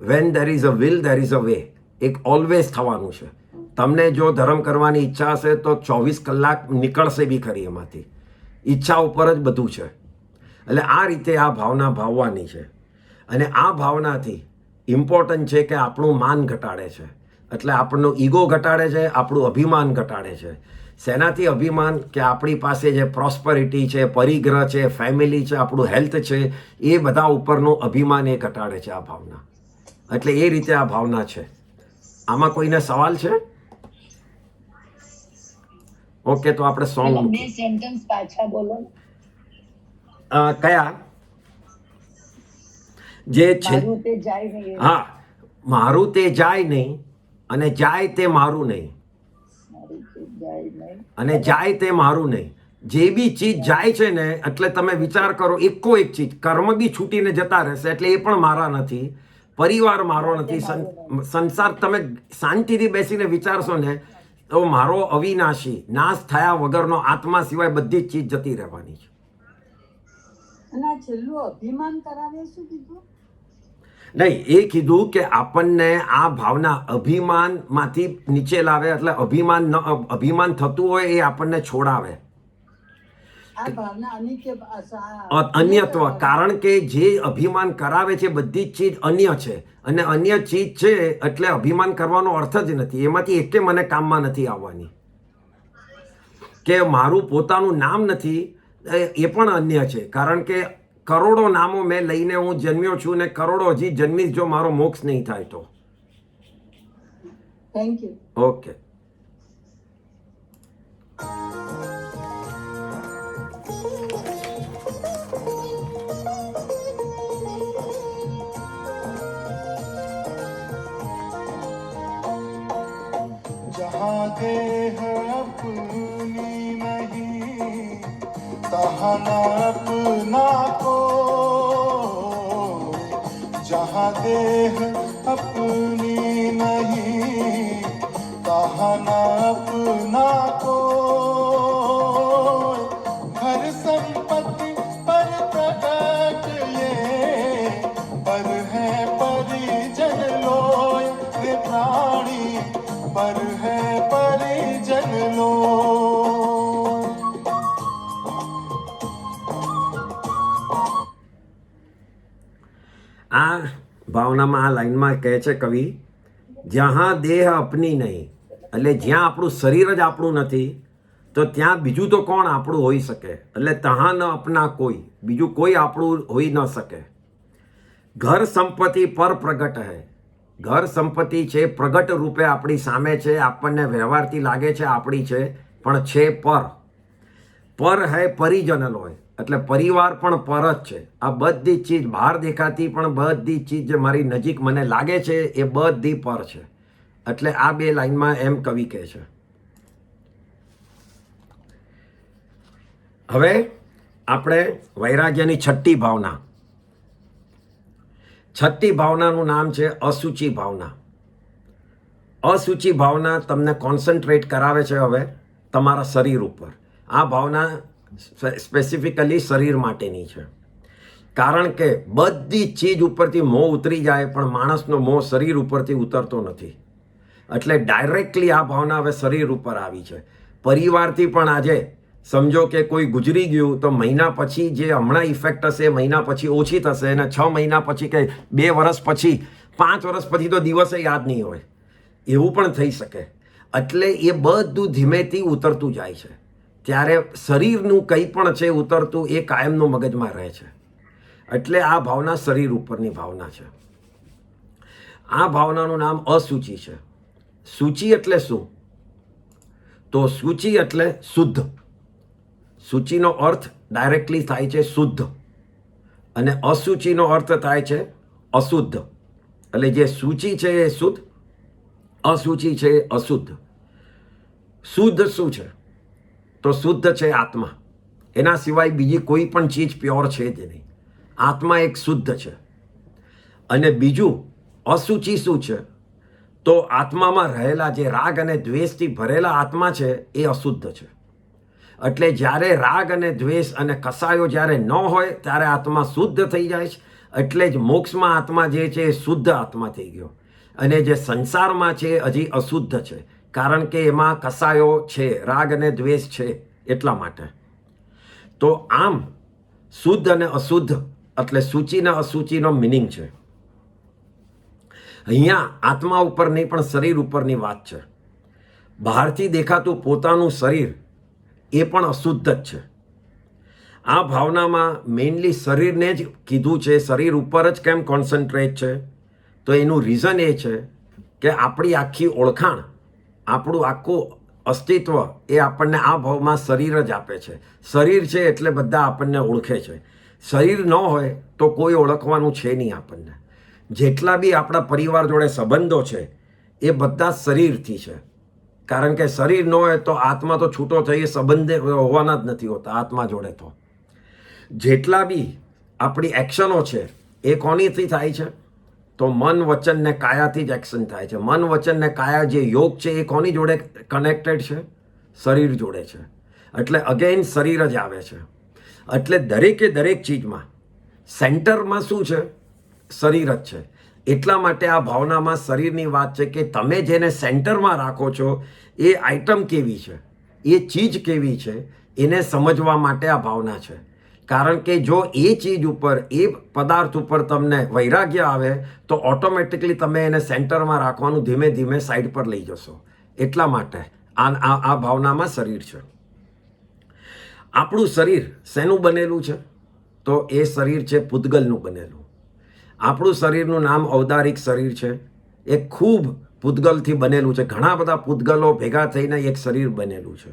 Van there is a will there is a way. એક ઓલવેઝ થવાનું છે. તમને જો ધર્મ કરવાની ઈચ્છા હશે તો 24 કલાક નીકળશે બી ખરી એમાંથી. ઈચ્છા ઉપર જ બધું છે. એટલે આ રીતે આ ભાવના ભાવવાની છે. અને આ ભાવનાથી ઇમ્પોર્ટન્ટ છે કે આપણું માન ઘટાડે છે. એટલે આપણનો ઈગો ઘટાડે છે, આપણું અભિમાન ઘટાડે છે. શેનાથી અભિમાન? કે આપણી પાસે જે પ્રોસ્પરિટી છે, પરિગ્રહ છે, ફેમિલી છે, આપણું હેલ્થ છે, એ બધા ઉપરનું અભિમાન એ ઘટાડે છે આ ભાવના. એટલે એ રીતે આ ભાવના છે. આમાં કોઈને સવાલ છે? ઓકે, તો આપણે સોંગ બે સેન્ટેન્સ પાછા બોલો. કયા? જે છે મારું તે જાય નહીં. હા, મારું તે જાય નહીં અને જાય તે મારું નહીં. મારું તે જાય નહીં અને જાય તે મારું નહીં. જે બી ચીજ જાય છે ને, એટલે તમે વિચાર કરો, એકો એક ચીજ, કર્મ બી છૂટીને જતા રહેશે એટલે એ પણ મારા નથી. પરિવાર મારો નથી. સંસાર તમે શાંતિથી બેસીને વિચારશો ને તો મારો અવિનાશી, નાશ થયા વગરનો આત્મા સિવાય બધી જ ચીજ જતી રહેવાની છે. અને આ છેલ્લું અભિમાન કરાવે શું કીધું? નહીં, એ કીધું કે આપણને આ ભાવના અભિમાનમાંથી નીચે લાવે. એટલે અભિમાન થતું હોય એ આપણને છોડાવે. આ ભાવના અન્યત્વ. કારણ કે જે અભિમાન કરાવે છે બધી જ ચીજ અન્ય છે, અને અન્ય ચીજ છે એટલે અભિમાન કરવાનો અર્થ જ નથી. એમાંથી એકે મને કામમાં નથી આવવાની. કે મારું પોતાનું નામ નથી એ પણ અન્ય છે. કારણ કે કરોડો નામો મેં લઈને હું જન્મ્યો છું ને કરોડો હજી જન્મીશ જો મારો મોક્ષ નહીં થાય તો. Thank you. ઓકે. जहाँ देह अपनी नहीं तहाँ अपना को, जहाँ देह अपनी नहीं तहाँ अपना को, घर संपत्ति पर प्रकट ये पर है परिजन लोय, ये प्राणी पर है परिजन लो. આ ભાવનામાં આ લાઈનમાં કહે છે કવિ, જ્યાં દેહ અપની નહીં, એટલે જ્યાં આપણું શરીર જ આપણું નથી તો ત્યાં બીજું તો કોણ આપણું હોઈ શકે. એટલે તહાં ન અપના કોઈ, બીજું કોઈ આપણું હોઈ ન શકે. ઘર સંપત્તિ પર પ્રગટ હૈ. ઘર સંપત્તિ છે, પ્રગટ રૂપે આપણી સામે છે, આપણને વ્યવહારથી લાગે છે આપણી છે, પણ છે પર હૈ પરિજનલોય, એટલે પરિવાર પણ પર જ છે. આ બધી ચીજ બહાર દેખાતી પણ બધી ચીજ જે મારી નજીક મને લાગે છે એ બધી પર છે. એટલે આ બે લાઈનમાં એમ કવિ કહે છે. હવે આપણે વૈરાગ્યની છઠ્ઠી ભાવના, છઠ્ઠી ભાવનાનું નામ છે અસુચિ ભાવના. અસુચિ ભાવના તમને કોન્સન્ટ્રેટ કરાવે છે હવે તમારા શરીર ઉપર. આ ભાવના સ્પેસિફિકલી શરીર માટેની છે, કારણ કે બધી ચીજ ઉપરથી મોહ ઉતરી જાય પણ માણસનો મોહ શરીર ઉપરથી ઉતરતો નથી. એટલે ડાયરેક્ટલી આ ભાવના હવે શરીર ઉપર આવી છે. પરિવારથી પણ આજે સમજો કે કોઈ ગુજરી ગયું તો મહિના પછી જે હમણાં ઇફેક્ટ હશે મહિના પછી ઓછી થશે, અને 6 મહિના પછી કે 2 વર્ષ પછી 5 વર્ષ પછી તો દિવસે યાદ નહીં હોય, એવું પણ થઈ શકે. એટલે એ બધું ધીમેથી ઉતરતું જાય છે. ત્યારે શરીરનું કંઈ પણ છે ઉતરતું એ કાયમનું મગજમાં રહે છે. એટલે આ ભાવના શરીર ઉપરની ભાવના છે. આ ભાવનાનું નામ અસૂચિ છે. સૂચિ એટલે શું? તો સૂચિ એટલે શુદ્ધ. સૂચિનો અર્થ ડાયરેક્ટલી થાય છે શુદ્ધ, અને અસૂચિનો અર્થ થાય છે અશુદ્ધ. એટલે જે સૂચિ છે એ શુદ્ધ, અસૂચિ છે એ અશુદ્ધ. શુદ્ધ શું છે? તો શુદ્ધ છે આત્મા. એના સિવાય બીજી કોઈ પણ ચીજ પ્યોર છે જ નહીં. આત્મા એક શુદ્ધ છે. અને બીજું અસૂચિ શું છે? તો આત્મામાં રહેલા જે રાગ અને દ્વેષથી ભરેલા આત્મા છે એ અશુદ્ધ છે. એટલે જ્યારે રાગ અને દ્વેષ અને કસાયો જ્યારે ન હોય ત્યારે આત્મા શુદ્ધ થઈ જાય છે. એટલે જ મોક્ષમાં આત્મા જે છે એ શુદ્ધ આત્મા થઈ ગયો. અને જે સંસારમાં છે હજી અશુદ્ધ છે, કારણ કે એમાં કસાયો છે, રાગ અને દ્વેષ છે, એટલા માટે. તો આમ શુદ્ધ અને અશુદ્ધ એટલે સૂચિ અને અસૂચિનો મિનિંગ છે. અહીંયા આત્મા ઉપર નહીં પણ શરીર ઉપરની વાત છે. બહારથી દેખાતું પોતાનું શરીર એ પણ અશુદ્ધ જ છે. આ ભાવનામાં મેઇનલી શરીરને જ કીધું છે. શરીર ઉપર જ કેમ કોન્સન્ટ્રેટ છે? તો એનું રીઝન એ છે કે આપણી આખી ઓળખાણ, આપણું આખું અસ્તિત્વ એ આપણને આ ભાવમાં શરીર જ આપે છે. શરીર છે એટલે બધા આપણને ઓળખે છે. શરીર ન હોય તો કોઈ ઓળખવાનું છે નહીં આપણને. જેટલા બી આપણા પરિવાર જોડે સંબંધો છે એ બધા શરીરથી છે, કારણ કે શરીર ન હોય તો આત્મા તો છૂટો થઈ, એ સંબંધ હોવાના જ નથી હોતા આત્મા જોડે. તો જેટલા બી આપણી એક્શનો છે એ કોનીથી થાય છે? તો મન, વચન ને કાયાથી જ એક્શન થાય છે. મન, વચન ને કાયા જે યોગ છે એ કોની જોડે કનેક્ટેડ છે? શરીર જોડે છે. એટલે અગેન શરીર જ આવે છે. એટલે દરેકે દરેક ચીજમાં સેન્ટરમાં શું છે? શરીર જ છે. એટલા માટે આ ભાવનામાં શરીરની વાત છે કે તમે જેને સેન્ટરમાં રાખો છો એ આઈટમ કેવી છે, એ ચીજ કેવી છે, એને સમજવા માટે આ ભાવના છે. કારણ કે જો એ ચીજ ઉપર, એ પદાર્થ ઉપર તમને વૈરાગ્ય આવે તો ઓટોમેટિકલી તમે એને સેન્ટરમાં રાખવાનું ધીમે ધીમે સાઈડ પર લઈ જશો. એટલા માટે આ ભાવનામાં શરીર છે. આપણું શરીર શેનું બનેલું છે? તો એ શરીર છે પૂતગલનું બનેલું. આપણું શરીરનું નામ ઔદારિક શરીર છે. એ ખૂબ પૂતગલથી બનેલું છે. ઘણા બધા પૂતગલો ભેગા થઈને એક શરીર બનેલું છે.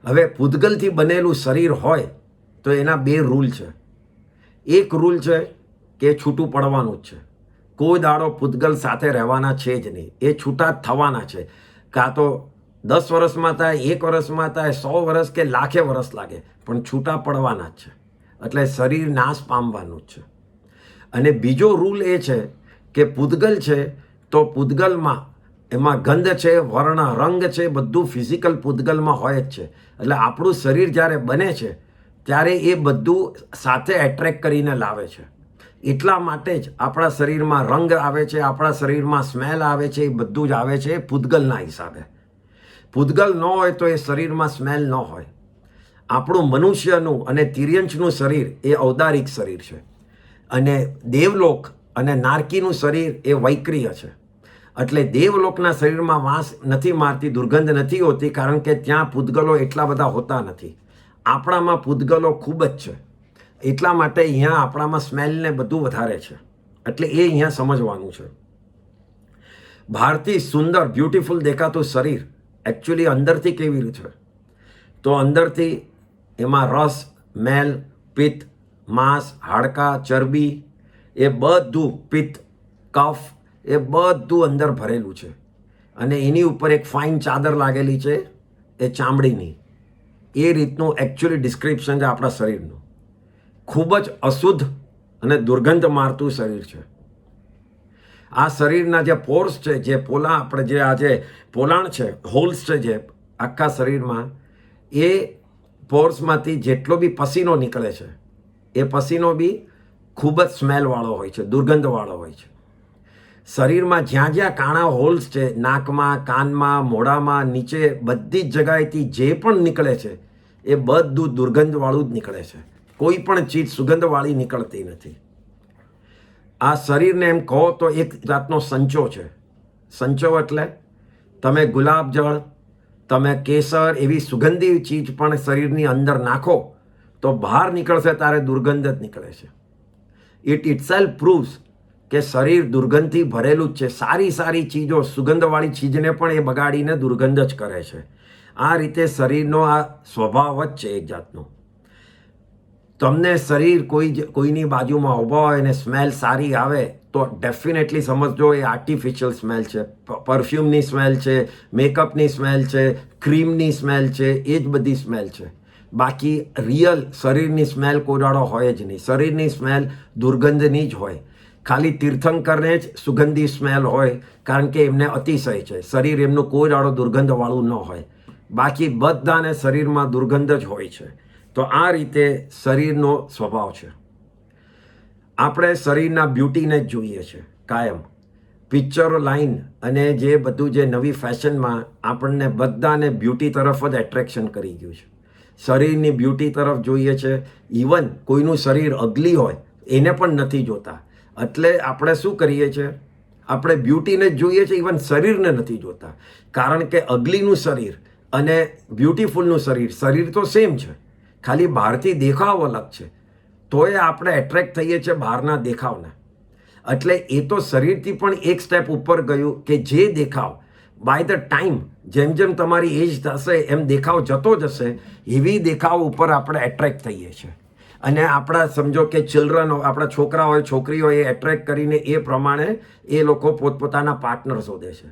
હવે પૂતગલથી બનેલું શરીર હોય તો એના 2 રૂલ છે. એક રૂલ છે કે છૂટું પડવાનું જ છે. કોઈ દાડો પૂતગલ સાથે રહેવાના છે જ નહીં. એ છૂટા જ થવાના છે. કાં તો 10 વર્ષમાં થાય, 1 વર્ષમાં થાય, 100 વર્ષ કે લાખે વર્ષ લાગે, પણ છૂટા પડવાના જ છે. એટલે શરીર નાશ પામવાનું જ છે. અને બીજો રૂલ એ છે કે પૂતગલ છે તો પૂતગલમાં એમાં ગંધ છે, વર્ણ, રંગ છે, બધું ફિઝિકલ પૂતગલમાં હોય જ છે. એટલે આપણું શરીર જ્યારે બને છે ત્યારે એ બધું સાથે એટ્રેક્ટ કરીને લાવે છે. એટલા માટે જ આપણા શરીરમાં રંગ આવે છે, આપણા શરીરમાં સ્મેલ આવે છે, એ બધું જ આવે છે પૂતગલના હિસાબે. પૂતગલ ન હોય તો એ શરીરમાં સ્મેલ ન હોય. આપણું મનુષ્યનું અને તિર્યંશનું શરીર એ ઔદારિક શરીર છે, અને દેવલોક અને નારકીનું શરીર એ વૈક્રિય છે. એટલે દેવલોકના શરીરમાં વાસ નથી મારતી, દુર્ગંધ નથી હોતી, કારણ કે ત્યાં પૂતગલો એટલા બધા હોતા નથી. આપણામાં પૂતગલો ખૂબ જ છે. એટલા માટે અહીંયા આપણામાં સ્મેલને બધું વધારે છે. એટલે એ અહીંયા સમજવાનું છે. બહારથી સુંદર બ્યુટીફુલ દેખાતું શરીર એકચ્યુઅલી અંદરથી કેવી રીતે છે? તો અંદરથી એમાં રસ, મેલ, પિત્ત, માંસ, હાડકાં, ચરબી, એ બધું, પિત્ત, કફ, એ બધું અંદર ભરેલું છે. અને એની ઉપર એક ફાઇન ચાદર લાગેલી છે, એ ચામડીની. એ રીતનું એકચ્યુઅલી ડિસ્ક્રિપ્શન છે આપણા શરીરનું. ખૂબ જ અશુદ્ધ અને દુર્ગંધ મારતું શરીર છે. આ શરીરના જે પોર્સ છે, જે આપણે જે આ જે પોલાણ છે, હોલ્સ છે જે આખા શરીરમાં, એ પોર્સમાંથી જેટલો બી પસીનો નીકળે છે, એ પસીનો બી ખૂબ જ સ્મેલવાળો હોય છે, દુર્ગંધવાળો હોય છે. શરીરમાં જ્યાં જ્યાં કાણા હોલ્સ છે, નાકમાં, કાનમાં, મોઢામાં, નીચે બધી જ જગાએથી જે પણ નીકળે છે એ બધું દુર્ગંધવાળું જ નીકળે છે. કોઈ પણ ચીજ સુગંધવાળી નીકળતી નથી. આ શરીરને એમ કહો તો એક જાતનો સંચો છે. સંચો એટલે તમે ગુલાબજળ, તમે કેસર, એવી સુગંધી ચીજ પણ શરીરની અંદર નાખો તો બહાર નીકળશે ત્યારે દુર્ગંધ જ નીકળે છે. ઇટ સેલ્ફ પ્રૂવ્સ કે શરીર દુર્ગંધથી ભરેલું જ છે. સારી સારી ચીજો, સુગંધવાળી ચીજને પણ એ બગાડીને દુર્ગંધ જ કરે છે. આ રીતે શરીરનો આ સ્વભાવ જ છે એક જાતનો. તમને શરીર કોઈની બાજુમાં ઊભા હોય અને સ્મેલ સારી આવે તો ડેફિનેટલી સમજજો એ આર્ટિફિશિયલ સ્મેલ છે, પરફ્યુમની સ્મેલ છે, મેકઅપની સ્મેલ છે, ક્રીમની સ્મેલ છે, એ જ બધી સ્મેલ છે. બાકી રિયલ શરીરની સ્મેલ કોઈ દાડો હોય જ નહીં. શરીરની સ્મેલ દુર્ગંધની જ હોય. ખાલી તીર્થંકરને જ સુગંધી સ્મેલ હોય, કારણ કે એમને અતિશય છે. શરીર એમનું કોઈ દાડો દુર્ગંધવાળું ન હોય. બાકી બધાને શરીરમાં દુર્ગંધ જ હોય છે. તો આ રીતે શરીરનો સ્વભાવ છે. આપણે શરીરના બ્યુટીને જ જોઈએ છે કાયમ. પિક્ચરો લાઈન અને જે બધું જે નવી ફેશનમાં આપણને બધાને બ્યુટી તરફ જ એટ્રેક્શન કરી ગયું છે. શરીરની બ્યુટી તરફ જોઈએ છે. ઇવન કોઈનું શરીર અગલી હોય એને પણ નથી જોતા. એટલે આપણે શું કરીએ છીએ? આપણે બ્યુટીને જ જોઈએ છે, ઇવન શરીરને નથી જોતા. કારણ કે અગલીનું શરીર અને બ્યુટીફુલનું શરીર તો સેમ છે, ખાલી બહારથી દેખાવ અલગ છે. તોય આપણે એટ્રેક્ટ થઈએ છીએ બહારના દેખાવને. એટલે એ તો શરીરથી પણ એક સ્ટેપ ઉપર ગયું કે જે દેખાવ બાય ધ ટાઈમ જેમ જેમ તમારી એજ થશે એમ દેખાવ જતો જશે, એવી દેખાવ ઉપર આપણે એટ્રેક્ટ થઈએ છીએ. અને આપણા સમજો કે ચિલ્ડ્રન, આપણા છોકરા હોય, છોકરી હોય, એ એટ્રેક્ટ કરીને એ પ્રમાણે એ લોકો પોતપોતાના પાર્ટનર શોધે છે.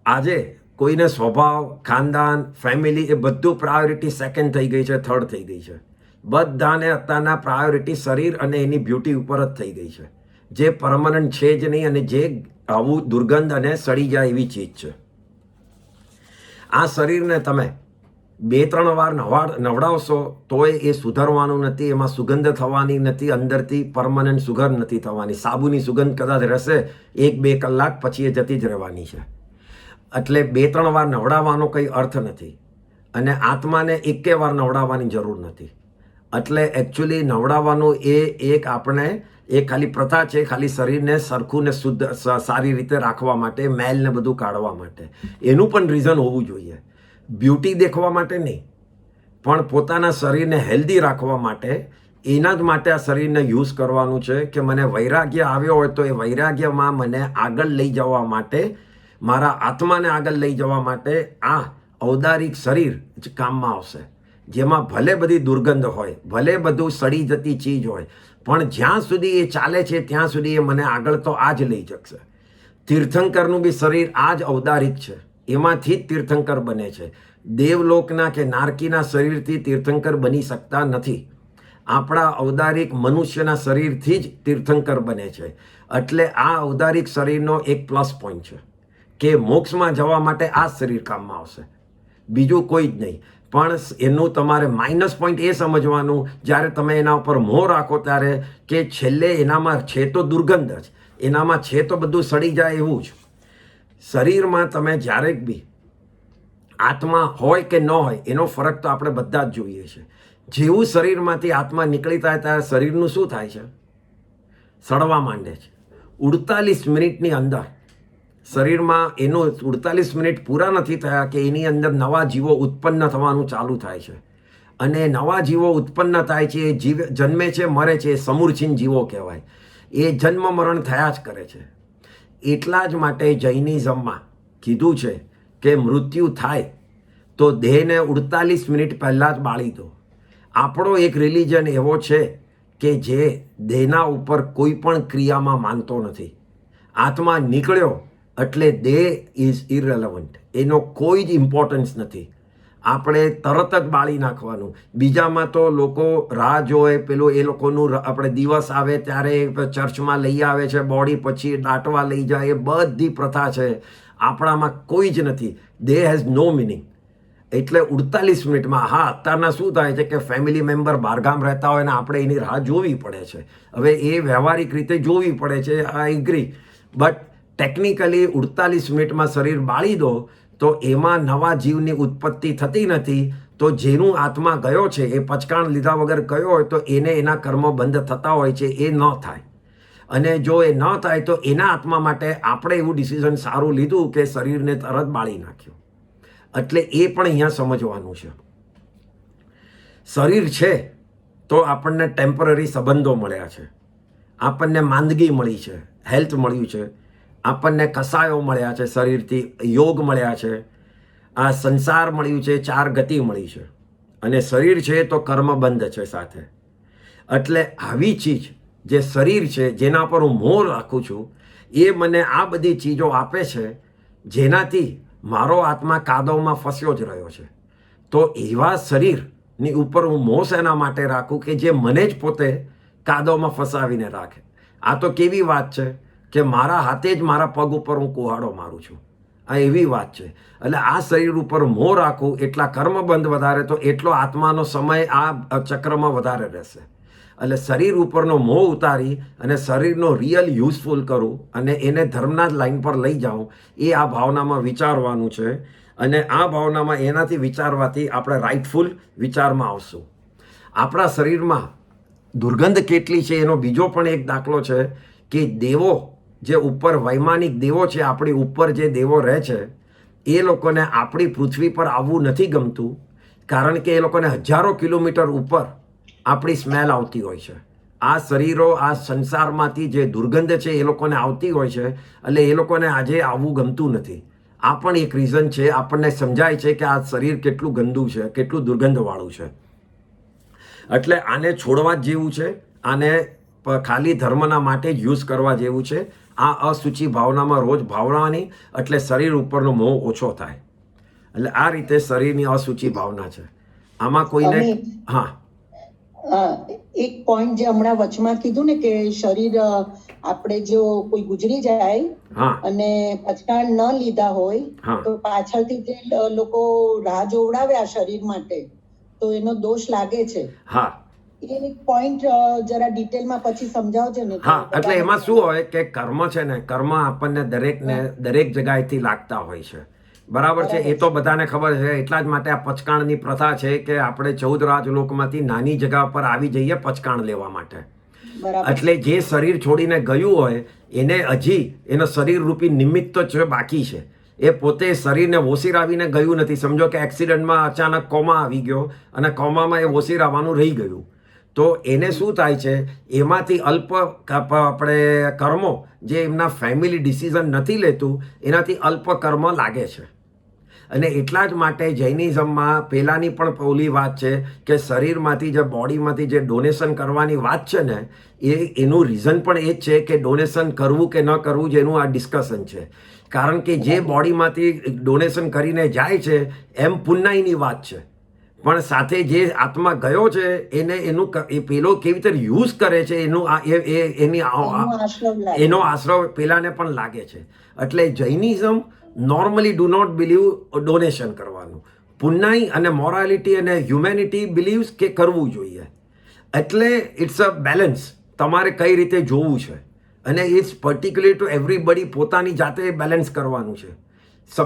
આજે કોઈને સ્વભાવ, ખાનદાન, ફેમિલી એ બધું પ્રાયોરિટી સેકન્ડ થઈ ગઈ છે, થર્ડ થઈ ગઈ છે. બધાને અત્યારના પ્રાયોરિટી શરીર અને એની બ્યુટી ઉપર જ થઈ ગઈ છે, જે પરમનન્ટ છે જ નહીં અને જે આવું દુર્ગંધ અને સડી જાય એવી ચીજ છે. આ શરીરને તમે 2-3 વાર નવડાવશો તોય એ સુધરવાનું નથી, એમાં સુગંધ થવાની નથી, અંદરથી પરમનન્ટ સુગંધ નથી થવાની. સાબુની સુગંધ કદાચ રહેશે 1-2 કલાક, પછી એ જતી જ રહેવાની છે. એટલે 2-3 વાર નવડાવવાનો કંઈ અર્થ નથી. અને આત્માને 1 વાર નવડાવવાની જરૂર નથી. એટલે એકચ્યુઅલી નવડાવવાનું એ એક આપણે એ ખાલી પ્રથા છે, ખાલી શરીરને સરખું ને શુદ્ધ સારી રીતે રાખવા માટે, મેલને બધું કાઢવા માટે. એનું પણ રીઝન હોવું જોઈએ. બ્યુટી દેખવા માટે નહીં, પણ પોતાના શરીરને હેલ્ધી રાખવા માટે. એના જ માટે આ શરીરને યુઝ કરવાનું છે કે મને વૈરાગ્ય આવ્યો હોય તો એ વૈરાગ્યમાં મને આગળ લઈ જવા માટે, મારા આત્માને આગળ લઈ જવા માટે આ ઔદારિક શરીર જ કામમાં આવશે. જેમાં ભલે બધી દુર્ગંધ હોય, ભલે બધું સડી જતી ચીજ હોય, પણ જ્યાં સુધી એ ચાલે છે ત્યાં સુધી એ મને આગળ તો આ જ લઈ જશે. તીર્થંકરનું બી શરીર આ જ ઔદારિક છે, એમાંથી જ તીર્થંકર બને છે. દેવલોકના કે નારકીના શરીરથી તીર્થંકર બની શકતા નથી. આપણા ઔદારિક મનુષ્યના શરીરથી જ તીર્થંકર બને છે. એટલે આ ઔદારિક શરીરનો એક પ્લસ પોઈન્ટ છે કે મોક્ષમાં જવા માટે આ શરીર કામમાં આવશે, બીજું કોઈ જ નહીં. પણ એનું તમારે માઇનસ પોઈન્ટ એ સમજવાનું, જ્યારે તમે એના ઉપર મોહ રાખો ત્યારે, કે છેલ્લે એનામાં છે તો દુર્ગંધ જ, એનામાં છે તો બધું સડી જાય એવું જ. શરીરમાં તમે જ્યારે બી આત્મા હોય કે ન હોય એનો ફરક તો આપણે બધા જ જોઈએ છે. જેવું શરીરમાંથી આત્મા નીકળી થાય ત્યારે શરીરનું શું થાય છે? સડવા માંડે છે. 48 મિનિટની અંદર શરીરમાં એનું 48 મિનિટ પૂરા નથી થયા કે એની અંદર નવા જીવો ઉત્પન્ન થવાનું ચાલુ થાય છે. અને નવા જીવો ઉત્પન્ન થાય છે, એ જીવ જન્મે છે, મરે છે, એ સમૂર્છિન જીવો કહેવાય. એ જન્મ મરણ થયા જ કરે છે. એટલા જ માટે જૈનિઝમમાં કીધું છે કે મૃત્યુ થાય તો દેહને 48 મિનિટ પહેલાં જ બાળી દો. આપણો એક રિલિજન એવો છે કે જે દેહના ઉપર કોઈ પણ ક્રિયામાં માનતો નથી. આત્મા નીકળ્યો એટલે દેહ ઇઝ ઇરરેલેવન્ટ, એનો કોઈ જ ઇમ્પોર્ટન્સ નથી. આપણે તરત જ બાળી નાખવાનું. બીજામાં તો લોકો રાહ જોવે, પેલું એ લોકોનું આપણે દિવસ આવે ત્યારે ચર્ચમાં લઈ આવે છે બોડી, પછી દાટવા લઈ જાય, એ બધી પ્રથા છે. આપણામાં કોઈ જ નથી. દે હેઝ નો મિનિંગ. એટલે 48 મિનિટમાં. હા, અત્યારના શું થાય છે કે ફેમિલી મેમ્બર બહારગામ રહેતા હોય ને આપણે એની રાહ જોવી પડે છે. હવે એ વ્યવહારિક રીતે જોવી પડે છે, આઈ એગ્રી. બટ ટેકનિકલી 48 મિનિટમાં શરીર બાળી દો તો એમાં નવા જીવની ઉત્પત્તિ થતી નથી. તો જેનું આત્મા ગયો છે એ પચકાણ લીધા વગર ગયો હોય તો એને એના કર્મ બંધ થતા હોય છે, એ ન થાય. અને જો એ ન થાય તો એના આત્મા માટે આપણે એવું ડિસિઝન સારું લીધું કે શરીરને તરત બાળી નાખ્યું. એટલે એ પણ અહીંયા સમજવાનું છે. શરીર છે તો આપણને ટેમ્પરરી સંબંધો મળ્યા છે, આપણને માંદગી મળી છે, હેલ્થ મળ્યું છે, આપણને કસાયો મળ્યા છે, શરીરથી યોગ મળ્યા છે, આ સંસાર મળ્યું છે, 4 ગતિ મળી છે. અને શરીર છે તો કર્મબંધ છે સાથે. એટલે આવી ચીજ જે શરીર છે જેના પર હું મોહ રાખું છું એ મને આ બધી ચીજો આપે છે જેનાથી મારો આત્મા કાદવમાં ફસ્યો જ રહ્યો છે. તો એવા શરીરની ઉપર હું મોહ શેના માટે રાખું કે જે મને જ પોતે કાદવમાં ફસાવીને રાખે. આ તો કેવી વાત છે કે મારા હાથે જ મારા પગ ઉપર હું કુહાડો મારું છું. આ એવી વાત છે. એટલે આ શરીર ઉપર મોહ રાખું એટલા કર્મબંધ વધારે, તો એટલો આત્માનો સમય આ ચક્રમાં વધારે રહેશે. એટલે શરીર ઉપરનો મોહ ઉતારી અને શરીરનો રિયલ યુઝફુલ કરું અને એને ધર્મના જ લાઈન પર લઈ જાઉં, એ આ ભાવનામાં વિચારવાનું છે. અને આ ભાવનામાં એનાથી વિચારવાથી આપણે રાઇટફુલ વિચારમાં આવશું. આપણા શરીરમાં દુર્ગંધ કેટલી છે એનો બીજો પણ એક દાખલો છે કે દેવો જે ઉપર વૈમાનિક દેવો છે, આપણી ઉપર જે દેવો રહે છે, એ લોકોને આપણી પૃથ્વી પર આવવું નથી ગમતું, કારણ કે એ લોકોને હજારો કિલોમીટર ઉપર આપણી સ્મેલ આવતી હોય છે. આ શરીરો આ સંસારમાંથી જે દુર્ગંધ છે એ લોકોને આવતી હોય છે, એટલે એ લોકોને આજે આવવું ગમતું નથી. આ પણ એક રીઝન છે. આપણને સમજાય છે કે આ શરીર કેટલું ગંદુ છે, કેટલું દુર્ગંધવાળું છે. એટલે આને છોડવા જ જેવું છે. આને ખાલી ધર્મના માટે જ યુઝ કરવા જેવું છે. આ અસુચિ ભાવનામાં રોજ ભાવનાની, એટલે શરીર ઉપરનો મોહ ઓછો થાય. એટલે આ રીતે શરીરની અસુચિ ભાવના છે. આમાં કોઈને હા એક પોઈન્ટ જે હમણાં વચમાં કીધું ને કે શરીર આપણે જો કોઈ ગુજરી જાય હા અને પચકાણ ન લીધા હોય હા તો પાછળથી જે લોકો રાહ જોવડાવે આ શરીર માટે તો એનો દોષ લાગે છે. હા એ એક પોઈન્ટ જરા ડિટેલમાં પછી સમજાવજો ને. હા એટલે એમાં શું હોય કે કર્મ છે ને, કર્મ આપણને દરેક જગ્યાએથી લાગતા હોય છે. બરાબર છે, એ તો બધાને ખબર છે. એટલા જ માટે આ પચકાણની પ્રથા છે કે આપણે 14 રાજલોકમાંથી નાની જગ્યા પર આવી જઈએ પચકાણ લેવા માટે. એટલે જે શરીર છોડીને ગયું હોય એને હજી એનો શરીર રૂપી નિમિત્ત જ બાકી છે. એ પોતે શરીરને વોસીરાવીને ગયું નથી. સમજો કે એક્સિડન્ટમાં અચાનક કોમા આવી ગયો અને કોમામાં એ વોસીરાવાનું રહી ગયું, તો એને શું થાય છે, એમાંથી અલ્પ આપણે કર્મો જે એમના ફેમિલી ડિસિઝન નથી લેતું એનાથી અલ્પ કર્મ લાગે છે. અને એટલા જ માટે જૈનિઝમમાં પહેલાંની પણ ઓલી વાત છે કે શરીરમાંથી જે બોડીમાંથી જે ડોનેશન કરવાની વાત છે ને, એનું રીઝન પણ એ જ છે કે ડોનેશન કરવું કે ન કરવું જેનું આ ડિસ્કશન છે. કારણ કે જે બોડીમાંથી ડોનેશન કરીને જાય છે એમ પુણ્યની વાત છે, પણ સાથે જે આત્મા ગયો છે એને એનું પેલો કેવી રીતે યુઝ કરે છે એનો આશ્રવ પેલાને પણ લાગે છે. એટલે Jainism normally do not believe donation કરવાનું. પુણ્ય અને મોરાલિટી અને હ્યુમેનિટી બિલીવ્સ કે કરવું જોઈએ. એટલે ઇટ્સ અ બેલેન્સ. તમારે કઈ રીતે જોવું છે અને ઇટ્સ પર્ટિક્યુલર ટુ એવરીબડી પોતાની જાતે બેલેન્સ કરવાનું છે.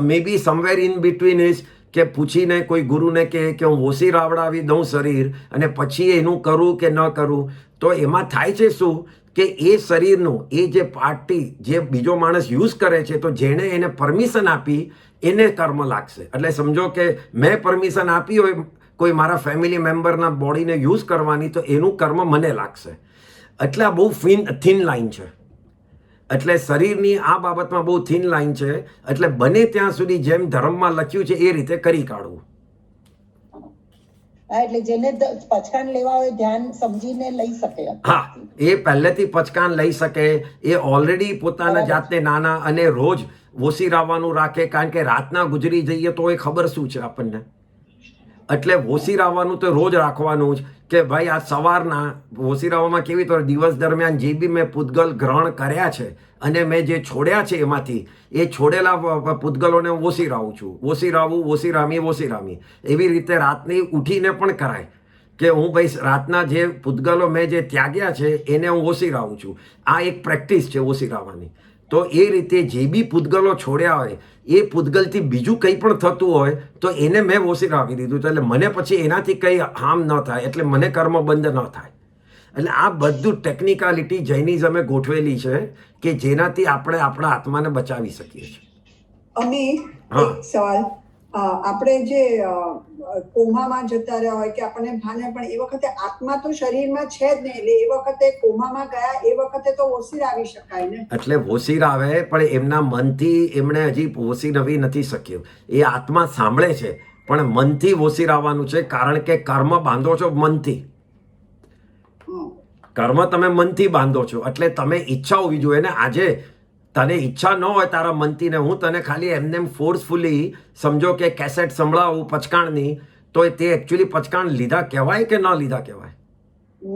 મે બી સમવેર ઇન બિટવીન ઇઝ કે પૂછીને કોઈ ગુરુને કે હું ઓછી રાવડાવી દઉં શરીર અને પછી એનું કરું કે ન કરું, તો એમાં થાય છે શું કે એ શરીરનું એ જે પાર્ટી જે બીજો માણસ યુઝ કરે છે, તો જેણે એને પરમિશન આપી એને કર્મ લાગશે. એટલે સમજો કે મેં પરમિશન આપી હોય કોઈ મારા ફેમિલી મેમ્બરના બોડીને યુઝ કરવાની, તો એનું કર્મ મને લાગશે. એટલે આ બહુ થીન લાઈન છે. એટલે શરીરની આ બાબતમાં બહુ થીન લાઈન છે. એટલે બને ત્યાં સુધી જેમ ધર્મમાં લખ્યું છે એ રીતે કરી કાઢવું. હા, એટલે જેને પચકાન લેવા હોય ધ્યાન સમજીને લઈ શકે. હા, એ પહેલેથી પચકાન લઈ શકે. એ ઓલરેડી પોતાના જાતને નાના અને રોજ વોસીરાવાનું રાખે, કારણ કે રાતના ગુજરી જઈએ તો એ ખબર શું છે આપણને. એટલે વોસીરાવાનું તો રોજ રાખવાનું જ કે ભાઈ આ સવારના વોસીરાવામાં કેવી તો દિવસ દરમિયાન જે બી મેં પૂતગલ ગ્રહણ કર્યા છે અને મેં જે છોડ્યા છે એમાંથી એ છોડેલા પૂતગલોને વોસીરાવું છું. વોસીરામી એવી રીતે રાતની ઉઠીને પણ કરાય કે હું ભાઈ રાતના જે પૂતગલો મેં જે ત્યાગ્યા છે એને હું વોસીરાવું છું. આ એક પ્રેક્ટિસ છે વોસીરાવાની. તો એ રીતે જે બી પૂતગલો છોડ્યા હોય એ પૂતગલથી બીજું કંઈ પણ થતું હોય તો એને મેં વોસીરાવી દીધું છે. એટલે મને પછી એનાથી કંઈ હાર્મ ન થાય, એટલે મને કર્મ બંધ ન થાય. એટલે આ બધું ટેકનિકાલિટી જૈનિઝમે ગોઠવેલી છે કે જેનાથી આપણે આપણા આત્માને બચાવી શકીએ છીએ. અમે હા. એક સવાલ, આપણે જે કોમામાં જતા રહ્યા હોય કે આપણને ભાને પણ એ વખતે આત્મા તો શરીરમાં છે જ નહીં, એટલે એ વખતે કોમામાં ગયા એ વખતે તો વોસીરાવી શકાય ને. એટલે વોસીરાવે પણ એમના મનથી એમણે હજી વોસીરવી નથી શક્યું. એ આત્મા સાંભળે છે પણ મનથી વોસીરાવાનું છે, કારણ કે કર્મ બાંધો છો મનથી. કર્મ તમે મનથી બાંધો છો. એટલે તમે ઈચ્છા હોવી જોઈએ ને. આજે તને ઈચ્છા ન હોય તારા મનથી ને હું તને ખાલી એમને ફોર્સફુલી સમજો કે કેસેટ સંભળાવું પચકાણની, તો તે એકચ્યુઅલી પચકાણ લીધા કહેવાય કે ન લીધા કહેવાય?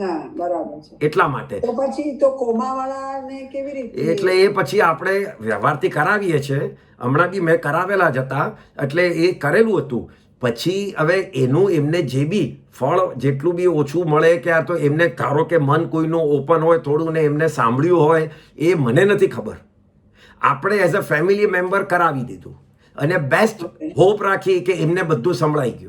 ના, બરાબર છે. એટલા માટે તો પછી તો કોમાવાળાને કેવી રીતે? એટલે એ પછી આપણે વ્યવહારથી કરાવીએ છીએ. હમણાં બી મેં કરાવેલા જ હતા, એટલે એ કરેલું હતું. પછી હવે એનું એમને જે બી ફળ જેટલું બી ઓછું મળે કે આ તો એમને ધારો કે મન કોઈનું ઓપન હોય થોડું ને એમને સાંભળ્યું હોય એ મને નથી ખબર. આપણે એઝ અ ફેમિલી મેમ્બર કરાવી દીધું અને બેસ્ટ હોપ રાખી કે એમને બધું સંભળાઈ ગયું.